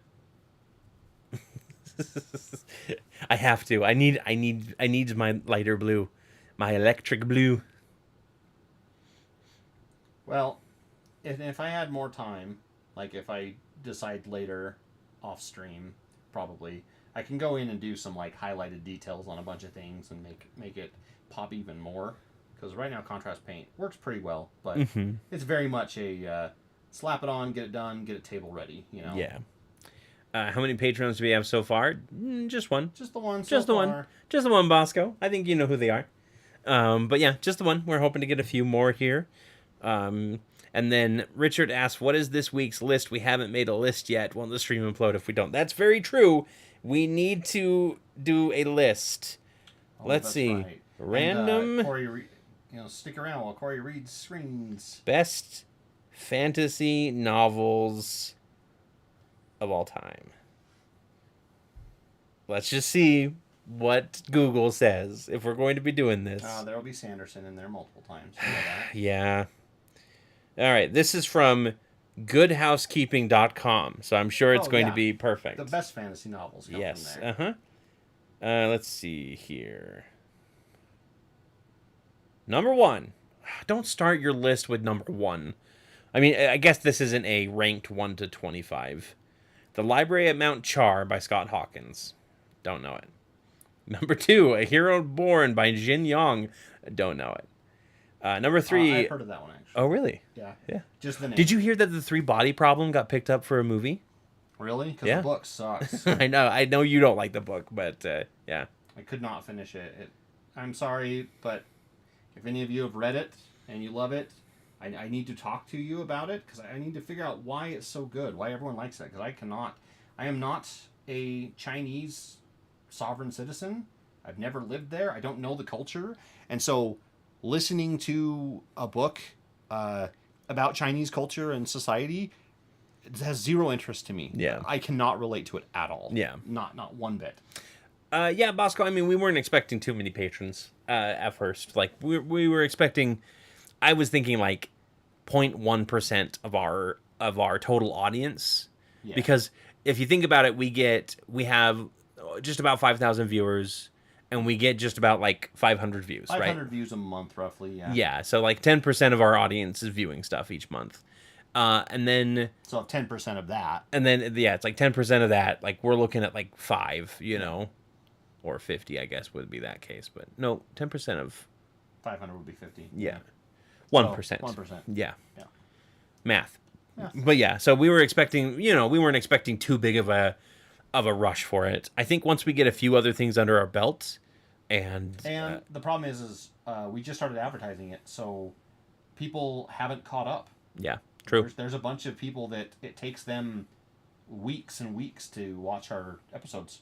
I have to. I need my lighter blue, my electric blue. Well, if I had more time, like if I decide later off stream, probably I can go in and do some like highlighted details on a bunch of things and make it pop even more. Because right now contrast paint works pretty well, but it's very much a slap it on, get it done, get it table ready. You know. Yeah. How many patrons do we have so far? Just one. Just the one. Just the one. Just the one, Bosco. I think you know who they are. But yeah, just the one. We're hoping to get a few more here. And then Richard asks, what is this week's list? We haven't made a list yet. Won't the stream implode if we don't? That's very true. We need to do a list. Let's see. Right. Random. And, Corey, stick around while Corey reads screens. Best fantasy novels of all time. Let's just see what Google says if we're going to be doing this. There will be Sanderson in there multiple times. You know that. Yeah. All right. This is from goodhousekeeping.com. So I'm sure it's going to be perfect. The best fantasy novels come yes. from there. Let's see here. Number 1. Don't start your list with number 1. I mean, I guess this isn't a ranked 1 to 25. The Library at Mount Char by Scott Hawkins. Don't know it. Number 2, A Hero Born by Jin Yong. Don't know it. Number 3. I've heard of that one, actually. Oh, really? Yeah. Yeah. Just the name. Did you hear that The Three Body Problem got picked up for a movie? Really? Because Yeah. the book sucks. I know you don't like the book, but yeah. I could not finish it. I'm sorry, but if any of you have read it and you love it, I need to talk to you about it because I need to figure out why it's so good, why everyone likes it. Because I am not a Chinese sovereign citizen. I've never lived there. I don't know the culture. And so listening to a book about Chinese culture and society, it has zero interest to me. Yeah. I cannot relate to it at all. Yeah. Not one bit. Yeah, Bosco, I mean, we weren't expecting too many patrons at first. Like, we were expecting... I was thinking, like, 0.1% of our total audience. Yeah. Because if you think about it, we have just about 5,000 viewers, and we get just about, like, 500 views, 500 views a month, roughly, yeah. Yeah, so, like, 10% of our audience is viewing stuff each month. And then... So 10% of that. And then, yeah, it's like 10% of that. Like, we're looking at, like, 5, you know... Or 50, I guess, would be that case. But no, 10% of... 500 would be 50. Yeah. 1%. So 1%. Yeah. Yeah. Math. But yeah, so we were expecting, we weren't expecting too big of a rush for it. I think once we get a few other things under our belt and the problem is we just started advertising it, so people haven't caught up. Yeah, true. There's a bunch of people that it takes them weeks and weeks to watch our episodes.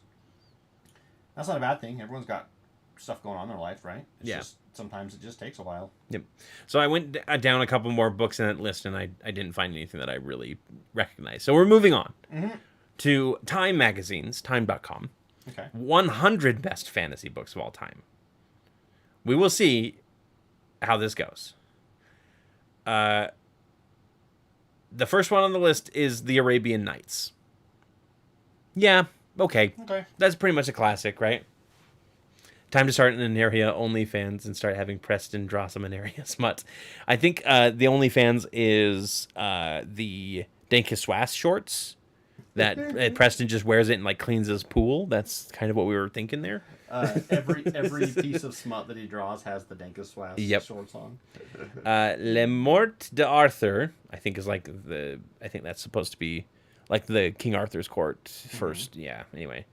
That's not a bad thing. Everyone's got stuff going on in their life, right? It's just sometimes it just takes a while. Yep. So I went down a couple more books in that list, and I didn't find anything that I really recognized. So we're moving on to Time Magazine's, time.com. Okay. 100 best fantasy books of all time. We will see how this goes. The first one on the list is The Arabian Nights. Yeah. Okay. That's pretty much a classic, right? Time to start an Aneria OnlyFans and start having Preston draw some Aneria smut. I think the OnlyFans is the Dankaswas shorts that Preston just wears it and like cleans his pool. That's kind of what we were thinking there. Every piece of smut that he draws has the Dankaswas shorts on. Le Mort d'Arthur, I think is like I think that's supposed to be like the King Arthur's court first. Yeah, anyway.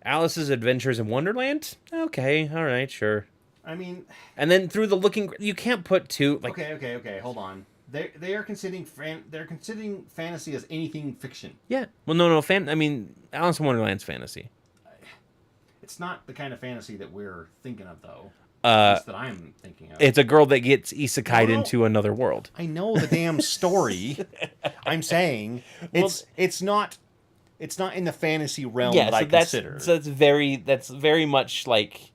Alice's Adventures in Wonderland? Okay, all right, sure. I mean... And then Through the Looking... You can't put two... Like, okay, hold on. They are considering they're considering fantasy as anything fiction. Yeah. Well, no. I mean, Alice in Wonderland's fantasy. It's not the kind of fantasy that we're thinking of, though. That I'm thinking of. It's a girl that gets isekai'd into another world. I know the damn story. I'm saying it's not in the fantasy realm that I consider. So that's very much like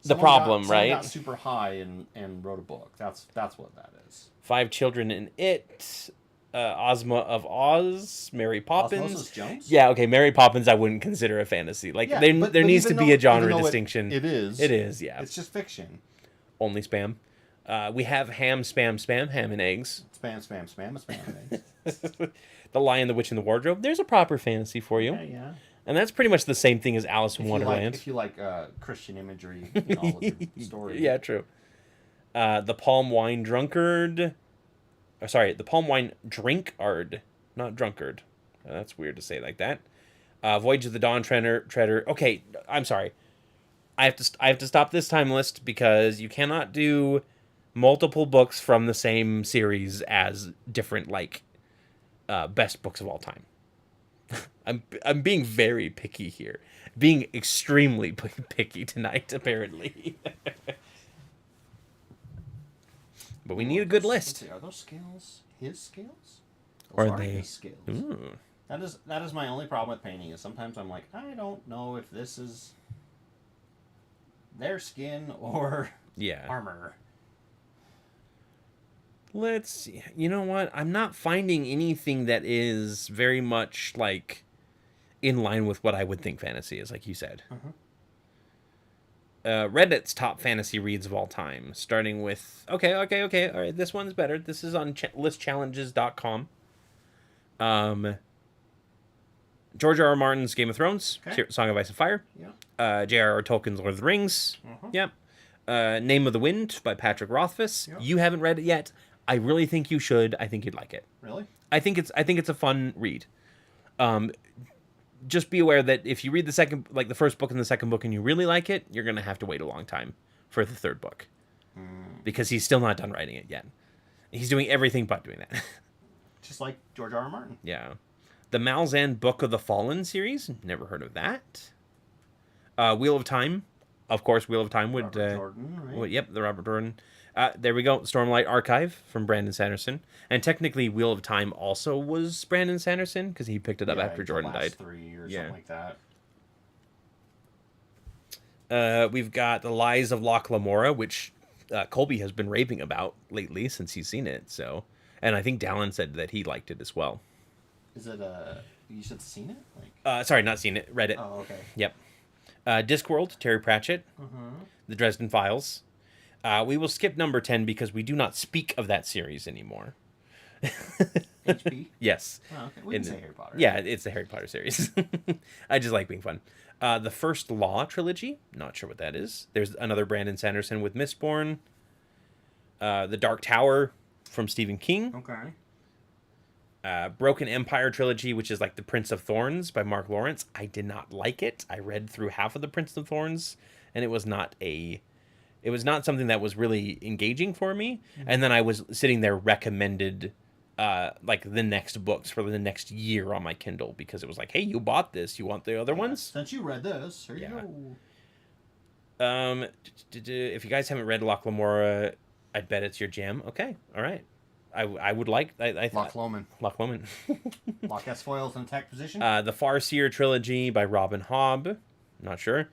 the problem, right? Someone got super high and wrote a book. That's what that is. 5 Children in It, Ozma of Oz, Mary Poppins. Osmosis Jones? Yeah, okay, Mary Poppins I wouldn't consider a fantasy. Like there needs to be a genre distinction. It is. It is, yeah. It's just fiction. Only spam. We have Ham, Spam, Ham and Eggs. Spam and eggs. The Lion, the Witch, and the Wardrobe. There's a proper fantasy for you. Yeah. And that's pretty much the same thing as Alice in Wonderland. If you like Christian imagery in all of your stories. Yeah, true. The Palm Wine Drunkard. The Palm Wine Drinkard, not Drunkard. That's weird to say like that. Voyage of the Dawn Treader. Okay, I'm sorry. I have to stop this time list because you cannot do multiple books from the same series as different best books of all time. I'm being very picky here. Being extremely picky tonight, apparently. But we need a good list. Are those scales his scales? Or are they his scales? Ooh. That is my only problem with painting. Is sometimes I'm like, I don't know if this is their skin or armor. Let's see. You know what? I'm not finding anything that is very much in line with what I would think fantasy is, like you said. Reddit's top fantasy reads of all time, starting with okay. All right, this one's better. This is on listchallenges.com. George R. R. Martin's Game of Thrones, Song of Ice and Fire. Yeah. J.R.R. Tolkien's Lord of the Rings. Yep. Name of the Wind by Patrick Rothfuss. Yep. You haven't read it yet. I really think you should. I think you'd like it. Really? I think it's a fun read. Just be aware that if you read the first book and the second book and you really like it, you're going to have to wait a long time for the third book. Because he's still not done writing it yet. He's doing everything but doing that. Just like George R. R. Martin. Yeah. The Malzahn Book of the Fallen series. Never heard of that. Wheel of Time. Of course, Wheel of Time would... Robert Jordan, right? Yep, the Robert Jordan. There we go. Stormlight Archive from Brandon Sanderson. And technically, Wheel of Time also was Brandon Sanderson because he picked it up after Jordan died. 3 or something like that. We've got The Lies of Loch Lamora, which Colby has been raving about lately since he's seen it. So, and I think Dallin said that he liked it as well. Is it you said seen it? Sorry, not seen it. Read it. Oh, okay. Yep. Discworld, Terry Pratchett. The Dresden Files. We will skip number 10 because we do not speak of that series anymore. HP? Yes. Oh, okay. We can say Harry Potter. Yeah, it's the Harry Potter series. I just like being fun. The First Law trilogy. Not sure what that is. There's another Brandon Sanderson with Mistborn. The Dark Tower from Stephen King. Okay. Broken Empire trilogy, which is like The Prince of Thorns by Mark Lawrence. I did not like it. I read through half of The Prince of Thorns, and it was not something that was really engaging for me. And then I was sitting there recommended the next books for the next year on my Kindle because it was like, hey, you bought this. You want the other ones? Since you read this, here you go. If you guys haven't read Loch Lamora, I'd bet it's your jam. Okay, all right. I would like... Loch Lomond. Loch Lomond. Loch S. Foils in attack position. The Farseer trilogy by Robin Hobb. Not sure.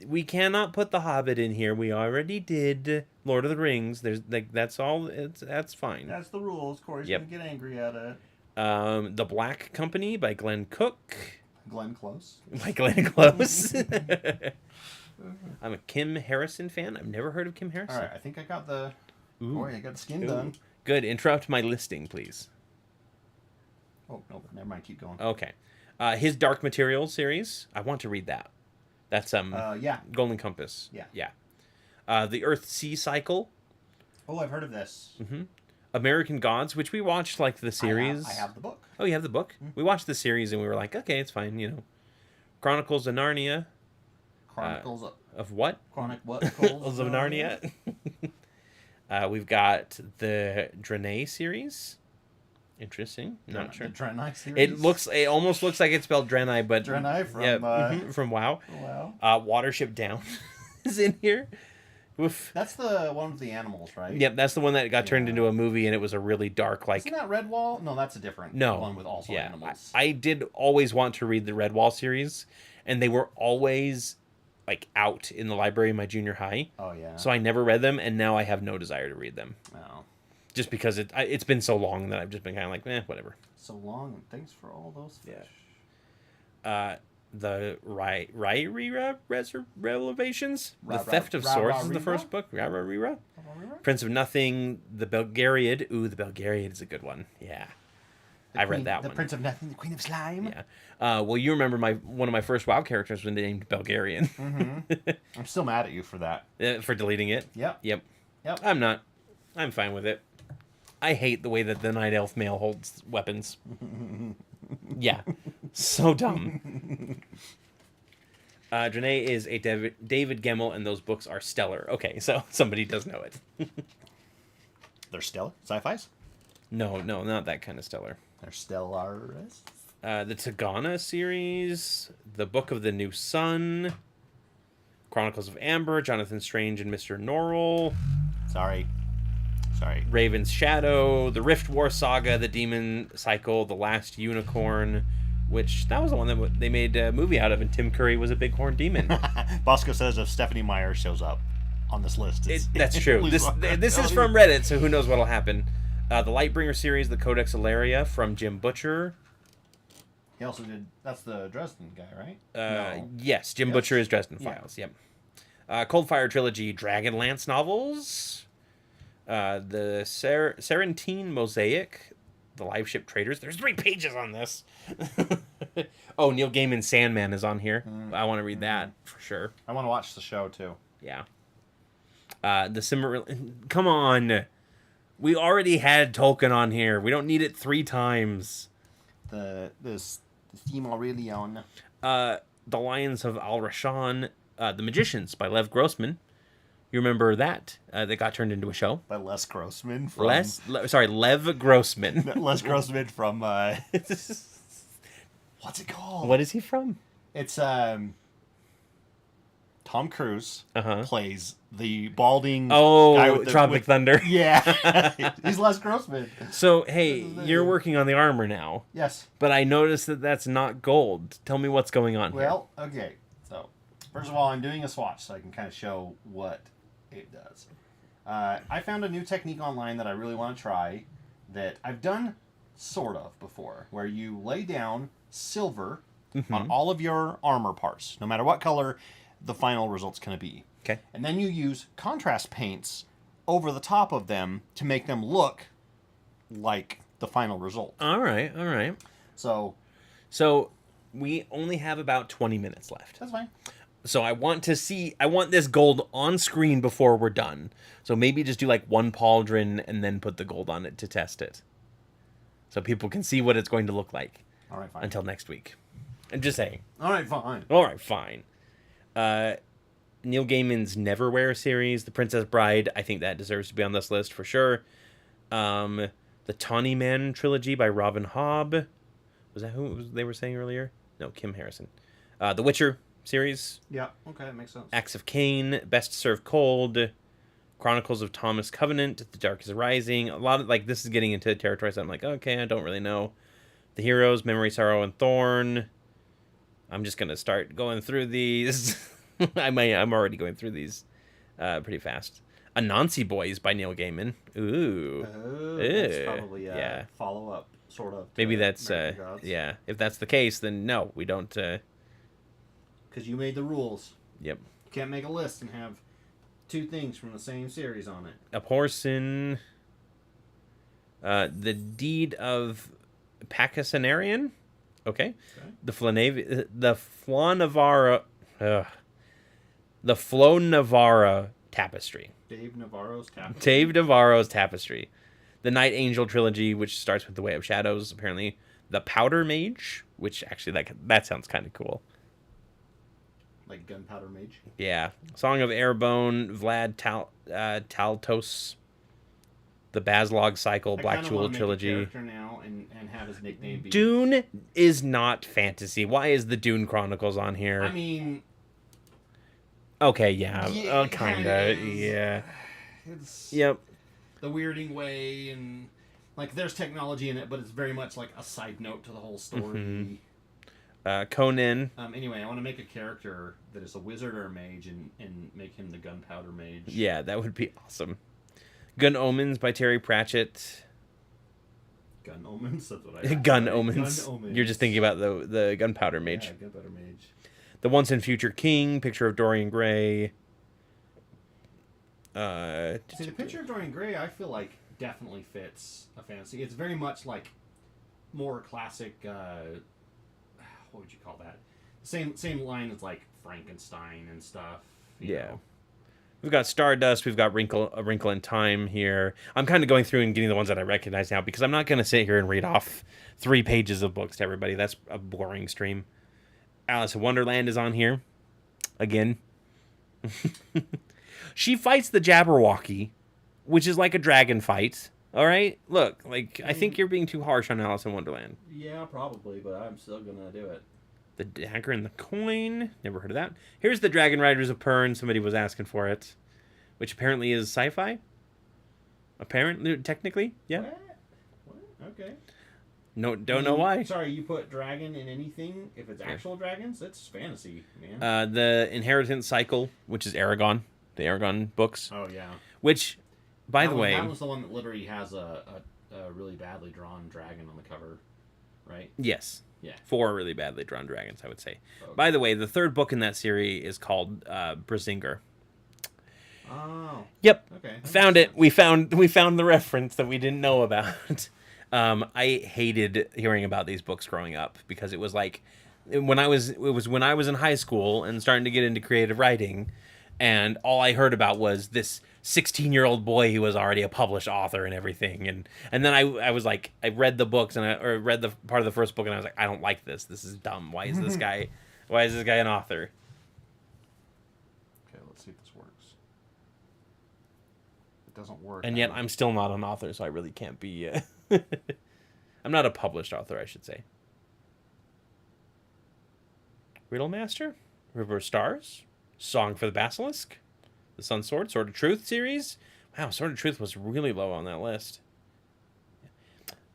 We cannot put The Hobbit in here. We already did Lord of the Rings. There's that's all. That's fine. That's the rules. Corey's gonna get angry at it. The Black Company by Glenn Cook. Glenn Close. By Glenn Close. I'm a Kim Harrison fan. I've never heard of Kim Harrison. All right, I think I got the. Corey, I got the skin done. Good. Interrupt my listing, please. Oh no, never mind. Keep going. Okay. His Dark Materials series. I want to read that. That's Golden Compass. Yeah. The Earth-Sea Cycle. Oh, I've heard of this. American Gods, which we watched the series. I have the book. Oh, you have the book? We watched the series and we were like, okay, it's fine, Chronicles of Narnia. Chronicles of what? Chronicles of Narnia. We've got the Draenei series. Interesting. Not sure. The Draenei series? It almost looks like it's spelled Draenei, but Draenei from from WoW. WoW. Watership Down is in here. Oof. That's the one with the animals, right? Yep, that's the one that got turned into a movie, and it was a really dark Isn't that Redwall? No, that's a different one with also animals. I did always want to read the Redwall series, and they were always out in the library in my junior high. Oh yeah. So I never read them, and now I have no desire to read them. Oh. Just because it's been so long that I've just been kind of whatever. So long, and thanks for all those fish. Yeah. The Rhaenyra Revelations? The Theft of Swords is the first book. Prince of Nothing. The Belgariad. Ooh, the Belgariad is a good one. Yeah. I read that the one. Prince of Nothing, the Queen of Slime. Yeah. Well, you remember one of my first WoW characters was named Belgarian. Mm-hmm. I'm still mad at you for that. For deleting it. Yep. Yep. Yep. I'm not. I'm fine with it. I hate the way that the Night Elf male holds weapons. Yeah. So dumb. Drene is a David Gemmell, and those books are stellar. Okay, so somebody does know it. They're stellar sci-fis. No, not that kind of stellar. They're stellarists. The Tagana series, The Book of the New Sun, Chronicles of Amber, Jonathan Strange and Mr. Norrell, Sorry. Raven's Shadow, The Rift War Saga, The Demon Cycle, The Last Unicorn, which that was the one that they made a movie out of, and Tim Curry was a bighorn demon. Bosco says if Stephanie Meyer shows up on this list, That's true. This is from Reddit, so who knows what'll happen. The Lightbringer series, The Codex Alaria from Jim Butcher. He also did. That's the Dresden guy, right? No. Yes, Jim Butcher is Dresden Files. Yep. Coldfire Trilogy, Dragonlance novels. The Serentine Mosaic, The Live Ship Traders. There's 3 pages on this. Oh, Neil Gaiman's Sandman is on here. I want to read that for sure. I want to watch the show too. Yeah. The Silmarillion. Come on. We already had Tolkien on here. We don't need it 3 times. The Silmarillion. The Lions of Al Rashan. The Magicians by Lev Grossman. You remember that? That got turned into a show. By Les Grossman from... Lev Grossman. Les Grossman from... What's it called? What is he from? It's Tom Cruise plays the balding guy with Tropic Thunder. Yeah. He's Les Grossman. So, hey, you're working on the armor now. Yes. But I noticed that that's not gold. Tell me what's going on here. Well, okay. So, first of all, I'm doing a swatch so I can kind of show what it does. I found a new technique online that I really want to try that I've done sort of before, where you lay down silver on all of your armor parts, no matter what color the final result's going to be. Okay. And then you use contrast paints over the top of them to make them look like the final result. All right. So we only have about 20 minutes left. that's fine. So I want this gold on screen before we're done. So maybe just do like 1 pauldron and then put the gold on it to test it. So people can see what it's going to look like. All right, fine. Until next week. I'm just saying. All right, fine. All right, fine. Neil Gaiman's Neverwhere series, The Princess Bride, I think that deserves to be on this list for sure. The Tawny Man trilogy by Robin Hobb. Was that who they were saying earlier? No, Kim Harrison. The Witcher series. Yeah, okay, that makes sense. Acts of Cain, Best Served Cold, Chronicles of Thomas Covenant, The Dark is Rising. A lot of, like, this is getting into territories I'm like, okay, I don't really know. The Heroes, Memory, Sorrow, and Thorn. I'm just going to start going through these. I'm already going through these pretty fast. Anansi Boys by Neil Gaiman. Ooh. That's probably a follow-up, sort of. Maybe that's, yeah. If that's the case, then no, we don't... Because you made the rules. Yep. You can't make a list and have 2 things from the same series on it. Abhorsen. The Deed of Pakistanarian. Okay. The Flonavara Tapestry. Dave Navarro's Tapestry. Dave Navarro's Tapestry. The Night Angel trilogy, which starts with The Way of Shadows, apparently. The Powder Mage, which actually that sounds kind of cool. Like Gunpowder Mage? Yeah. Song of Airbone, Vlad Taltos, The Bazlog Cycle, Black Jewel trilogy. Make a character now and have his nickname be... Dune is not fantasy. Why is the Dune Chronicles on here? I mean... Okay, yeah. Kinda, yeah. It's Yep. the weirding way, and like there's technology in it, but it's very much like a side note to the whole story. Conan. Anyway, I want to make a character that is a wizard or a mage and make him the Gunpowder Mage. Yeah, that would be awesome. Gun Omens by Terry Pratchett. Gun Omens? That's what I Gun Omens. Gun Omens. You're just thinking about the Gunpowder Mage. Yeah, Gunpowder Mage. The Once and Future King, Picture of Dorian Gray. See, the Picture of Dorian Gray, I feel like definitely fits a fantasy. It's very much like more classic. What would you call that? Same line as like Frankenstein and stuff. You know. We've got Stardust. We've got A Wrinkle in Time here. I'm kind of going through and getting the ones that I recognize now because I'm not going to sit here and read off 3 pages of books to everybody. That's a boring stream. Alice in Wonderland is on here. Again. She fights the Jabberwocky, which is like a dragon fight. All right? Look, like, I think you're being too harsh on Alice in Wonderland. Yeah, probably, but I'm still going to do it. The Dagger and the Coin. Never heard of that. Here's the Dragon Riders of Pern. Somebody was asking for it. Which apparently is sci-fi. Apparently, technically. Yeah. What? Okay. No, don't know why. Sorry, you put dragon in anything? If it's actual dragons, it's fantasy, man. The Inheritance Cycle, which is Aragon. The Aragon books. Oh, yeah. Which, by the way... That was the one that literally has a really badly drawn dragon on the cover, right? Yes. Yeah. 4 really badly drawn dragons, I would say. Okay. By the way, the 3rd book in that series is called Brazinger. Oh. Yep. Okay. Found it. We found the reference that we didn't know about. I hated hearing about these books growing up because it was like when I was in high school and starting to get into creative writing, and all I heard about was this 16-year-old boy who was already a published author and everything, and then I was like, I read the books or read the part of the first book and I was like, I don't like this. This is dumb. Why is this guy an author? Okay, let's see if this works. It doesn't work. And yet I'm still not an author, so I really can't be. I'm not a published author, I should say. Riddle Master, River of Stars, Song for the Basilisk, the Sun Sword, Sword of Truth series. Wow, Sword of Truth was really low on that list.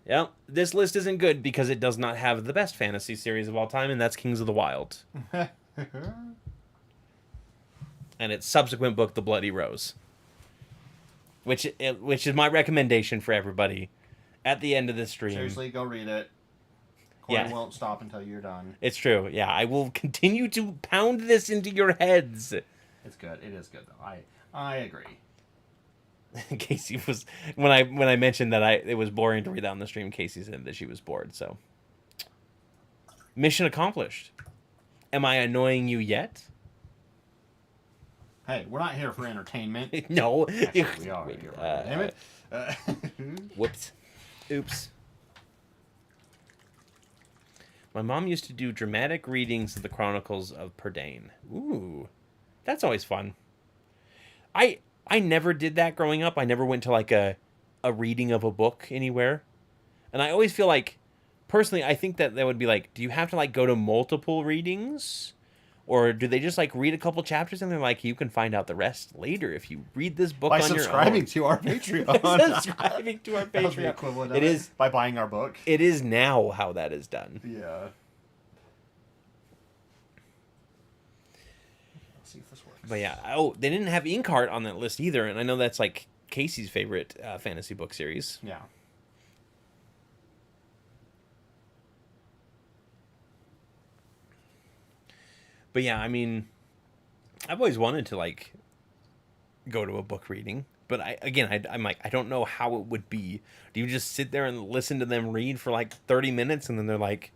Yeah, this list isn't good because it does not have the best fantasy series of all time, and that's Kings of the Wild. And its subsequent book, The Bloody Rose. Which is my recommendation for everybody at the end of the stream. Seriously, go read it. Cory won't stop until you're done. It's true. Yeah, I will continue to pound this into your heads. It's good. It is good, though. I agree. Casey was when I mentioned that it was boring to read that on the stream. Casey said that she was bored. So, mission accomplished. Am I annoying you yet? Hey, we're not here for entertainment. No. Actually, we are here. Damn it. Whoops. Oops. My mom used to do dramatic readings of the Chronicles of Prydain. Ooh. That's always fun. I never did that growing up. I never went to like a reading of a book anywhere. And I always feel like, personally, I think that would be like, do you have to like go to multiple readings? Or do they just like read a couple chapters and they're like, you can find out the rest later if you read this book by on your own. subscribing to our Patreon. Subscribing to our That was the Patreon. equivalent of It is by buying our book. It is now how that is done. Yeah. Let's see if this works. But yeah, they didn't have Inkheart on that list either, and I know that's like Casey's favorite fantasy book series. Yeah. But yeah, I mean, I've always wanted to like go to a book reading, but I'm like, I don't know how it would be. Do you just sit there and listen to them read for like 30 minutes and then they're like,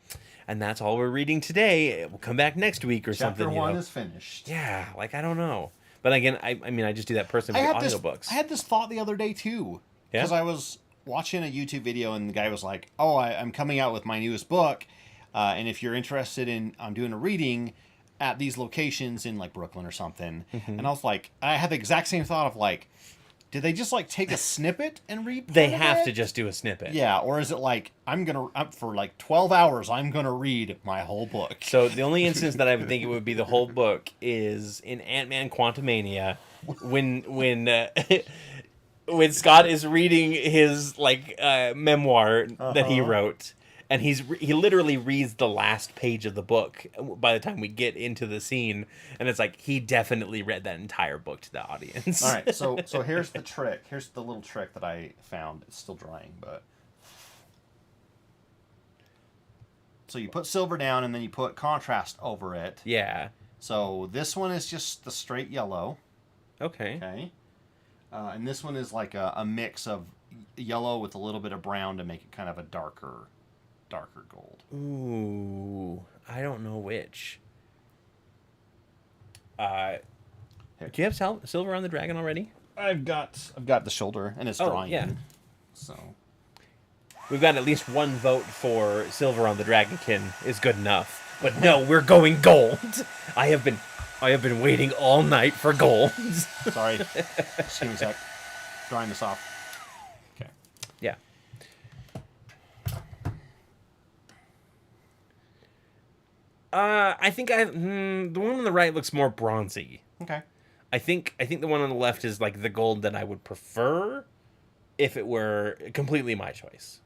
and that's all we're reading today. We'll come back next week or something. Chapter 1 is finished. Yeah, like I don't know. But again, I mean, I just do that personally with audiobooks. I had this thought the other day too. Yeah? Because I was watching a YouTube video and the guy was like, "Oh, I'm coming out with my newest book, and if you're interested in, I'm doing a reading at these locations in like Brooklyn or something." Mm-hmm. And I was like, I had the exact same thought of like, did they just like take a snippet and read? They have to just do a snippet. Yeah, or is it like for like 12 hours I'm gonna read my whole book? So the only instance that I would think it would be the whole book is in Ant-Man Quantumania, when when Scott is reading his like memoir that he wrote, and he literally reads the last page of the book by the time we get into the scene, and it's like he definitely read that entire book to the audience. All right, so here's the trick. Here's the little trick that I found. It's still drying, but so you put silver down and then you put contrast over it. Yeah. So this one is just the straight yellow. Okay. Okay. And this one is like a mix of yellow with a little bit of brown to make it kind of a darker darker gold. Ooh, I don't know which. Do you have silver on the dragon already? I've got the shoulder, and it's drawing. Yeah. So We've got at least one vote for silver on the dragonkin is good enough. But no, we're going gold. I have been waiting all night for gold. sorry. Just give me a sec. Drawing this off. Okay. Yeah. I think the one on the right looks more bronzy. Okay. I think the one on the left is like the gold that I would prefer if it were completely my choice.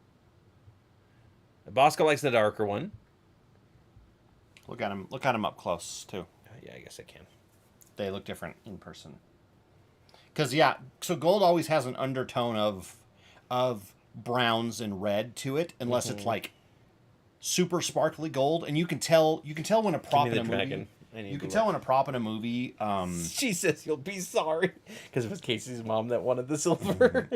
Bosco likes the darker one. Look at him up close too. Yeah, I guess I can. They look different in person. Because so gold always has an undertone of browns and red to it, unless it's like super sparkly gold, and you can tell when a prop in a movie. You can tell when a prop in a movie. She says you'll be sorry because it was Casey's mom that wanted the silver.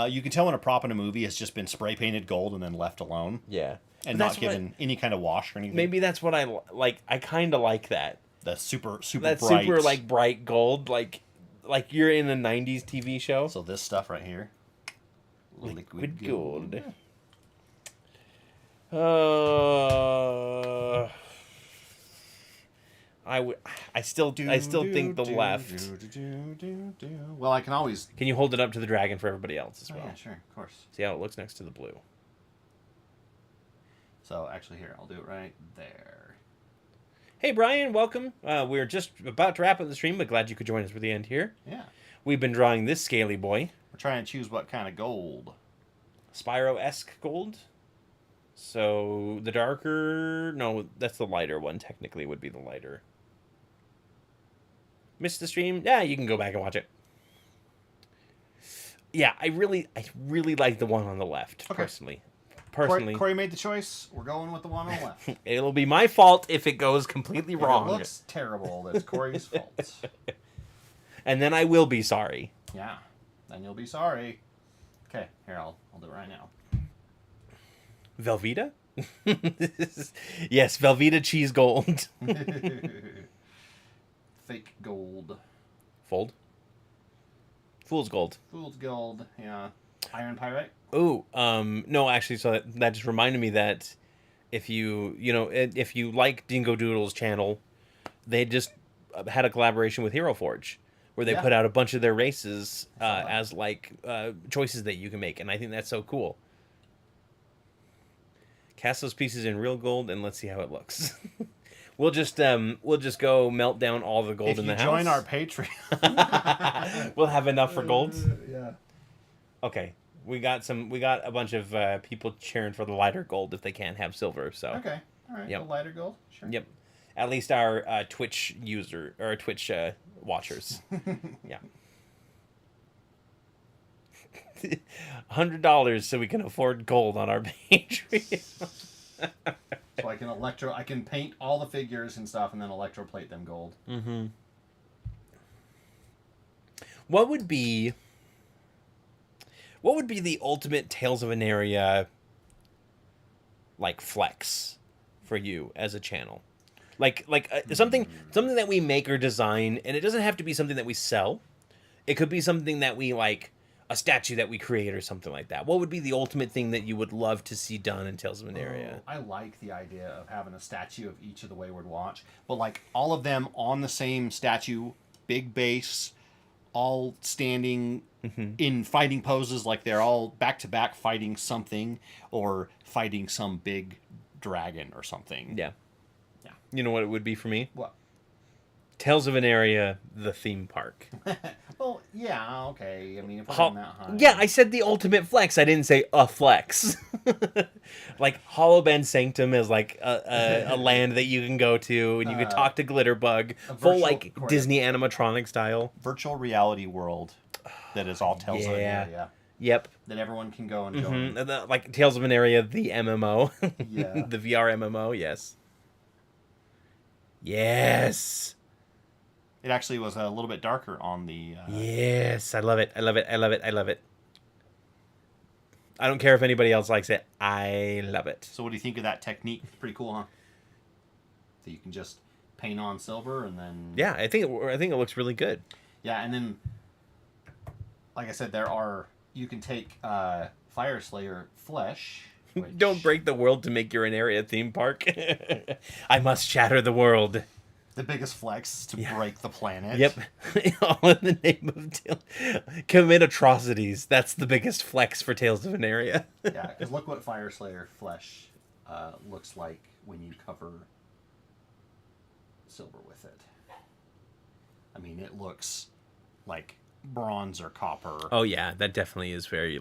You can tell when a prop in a movie has just been spray painted gold and then left alone. Yeah, and not given any kind of wash or anything. Maybe that's what I like. I kind of like that. The super that bright. Super like bright gold, like you're in a '90s TV show. So this stuff right here, liquid gold. I still think the left. Well, I can always. Can you hold it up to the dragon for everybody else as well? Yeah, sure, of course. See how it looks next to the blue. So actually, here I'll do it right there. Hey Brian, welcome. We're just about to wrap up the stream, but glad you could join us for the end here. Yeah. We've been drawing this scaly boy. We're trying to choose what kind of gold. Spyro-esque gold. So the darker... No, that's the lighter one. Technically would be the lighter. Missed the stream? Yeah, you can go back and watch it. Yeah, I really like the one on the left, personally. Corey made the choice. We're going with the one on the left. It'll be my fault if it goes completely wrong. If it looks terrible, that's Corey's fault. And then I will be sorry. Yeah, then you'll be sorry. Okay, here, I'll do it right now. Velveeta? Yes, Velveeta cheese gold. Fake gold. Fold? Fool's gold. Fool's gold, yeah. Iron pyrite? Oh, no, actually, so that just reminded me that if you like Dingo Doodle's channel, they just had a collaboration with Hero Forge where they put out a bunch of their races as choices that you can make, and I think that's so cool. Cast those pieces in real gold and let's see how it looks. We'll just go melt down all the gold in the house. If you join our Patreon, we'll have enough for gold. Yeah. Okay. We got a bunch of people cheering for the lighter gold if they can't have silver. So okay, all right, the lighter gold, sure. Yep, at least our Twitch user or Twitch watchers. Yeah, $100 so we can afford gold on our Patreon. So I can paint all the figures and stuff, and then electroplate them gold. Mm-hmm. What would be the ultimate Tales of Aneria flex for you as a channel? Something that we make or design, and it doesn't have to be something that we sell. It could be something that we a statue that we create or something like that. What would be the ultimate thing that you would love to see done in Tales of Aneria? I like the idea of having a statue of each of the Wayward Watch, but all of them on the same statue, big base, all standing in fighting poses, like they're all back to back fighting something or fighting some big dragon or something. Yeah. You know what it would be for me? What? Tales of Aneria, the theme park. Well, yeah, okay. I mean, if we're going that high. Yeah, I said the ultimate flex. I didn't say a flex. Hollow Bend Sanctum is a land that you can go to and you can talk to Glitterbug. Full Disney animatronic style. Virtual reality world that is all Tales of Aneria. Yep. That everyone can go and join. Tales of Aneria, the MMO. Yeah. The VR MMO, yes. Yes. It actually was a little bit darker on the... Yes, I love it. I love it. I love it. I love it. I don't care if anybody else likes it. I love it. So what do you think of that technique? Pretty cool, huh? So you can just paint on silver and then... Yeah, I think it looks really good. Yeah, and then, like I said, you can take Fire Slayer flesh. Which... Don't break the world to make your Aneria theme park. I must shatter the world. The biggest flex is to break the planet. Yep. All in the name of commit atrocities. That's the biggest flex for Tales of Aneria. Yeah, because look what Fire Slayer flesh looks like when you cover silver with it. I mean, it looks like bronze or copper. Oh yeah, that definitely is very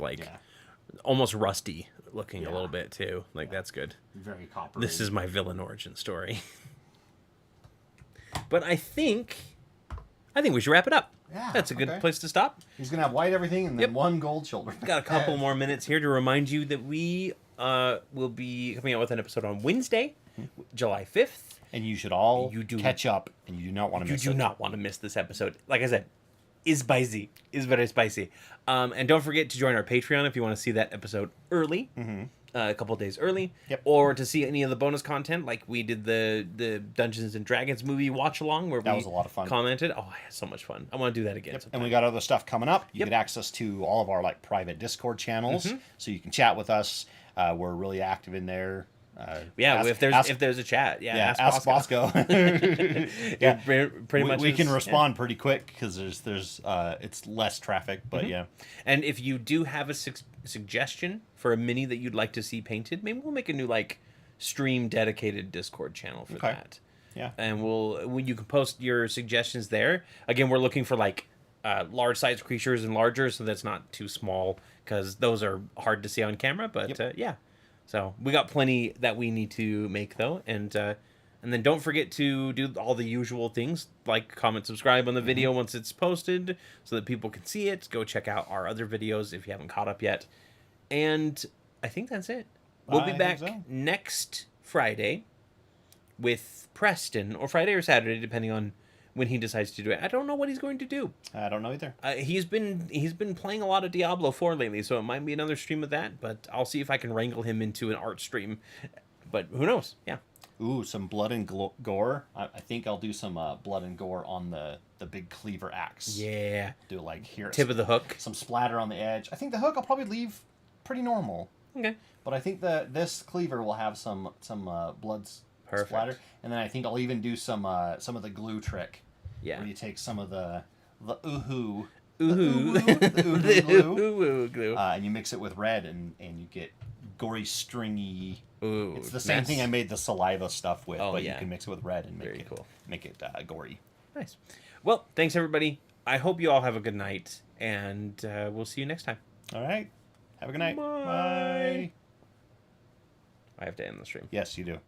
almost rusty looking a little bit too. Like that's good. Very copper. This is my villain origin story. But I think we should wrap it up. Yeah, that's a good place to stop. He's gonna have white everything and then one gold shoulder. Got a couple more minutes here to remind you that we will be coming out with an episode on Wednesday, July 5th. And you should all catch up, and you do not want to miss it. You do not want to miss this episode. Like I said, is spicy. Is very spicy. And don't forget to join our Patreon if you want to see that episode early. Mm-hmm. A couple days early. Yep. Or to see any of the bonus content, like we did the Dungeons and Dragons movie watch along where that was a lot of fun. Commented. Oh, I had so much fun. I want to do that again. Yep. And we got other stuff coming up. You get access to all of our private Discord channels, so you can chat with us. We're really active in there. If there's a chat, ask Bosco. Pretty much we can respond pretty quick because there's it's less traffic, but And if you do have a suggestion for a mini that you'd like to see painted, maybe we'll make a new stream dedicated Discord channel for that. Yeah, and you can post your suggestions there. Again, we're looking for large size creatures and larger, so that's not too small because those are hard to see on camera. But so we got plenty that we need to make though, and then don't forget to do all the usual things like comment, subscribe on the video once it's posted, so that people can see it. Go check out our other videos if you haven't caught up yet, and I think that's it. We'll be back next Friday with Preston, or Friday or Saturday, depending on when he decides to do it. I don't know what he's going to do. I don't know either. He's been playing a lot of Diablo 4 lately, so it might be another stream of that, but I'll see if I can wrangle him into an art stream. But who knows? Yeah. Ooh, some blood and gore. I think I'll do some blood and gore on the big cleaver axe. Yeah. Do here. Tip of the hook. Some splatter on the edge. I think the hook I'll probably leave pretty normal. Okay. But I think this cleaver will have some blood splatter, and then I think I'll even do some of the glue trick. Yeah. Where you take some of the glue, and you mix it with red, and you get gory, stringy. Ooh, it's the same thing I made the saliva stuff with, but you can mix it with red and make it gory. Nice. Well, thanks everybody. I hope you all have a good night, and we'll see you next time. All right. Have a good night. Bye. I have to end the stream. Yes, you do.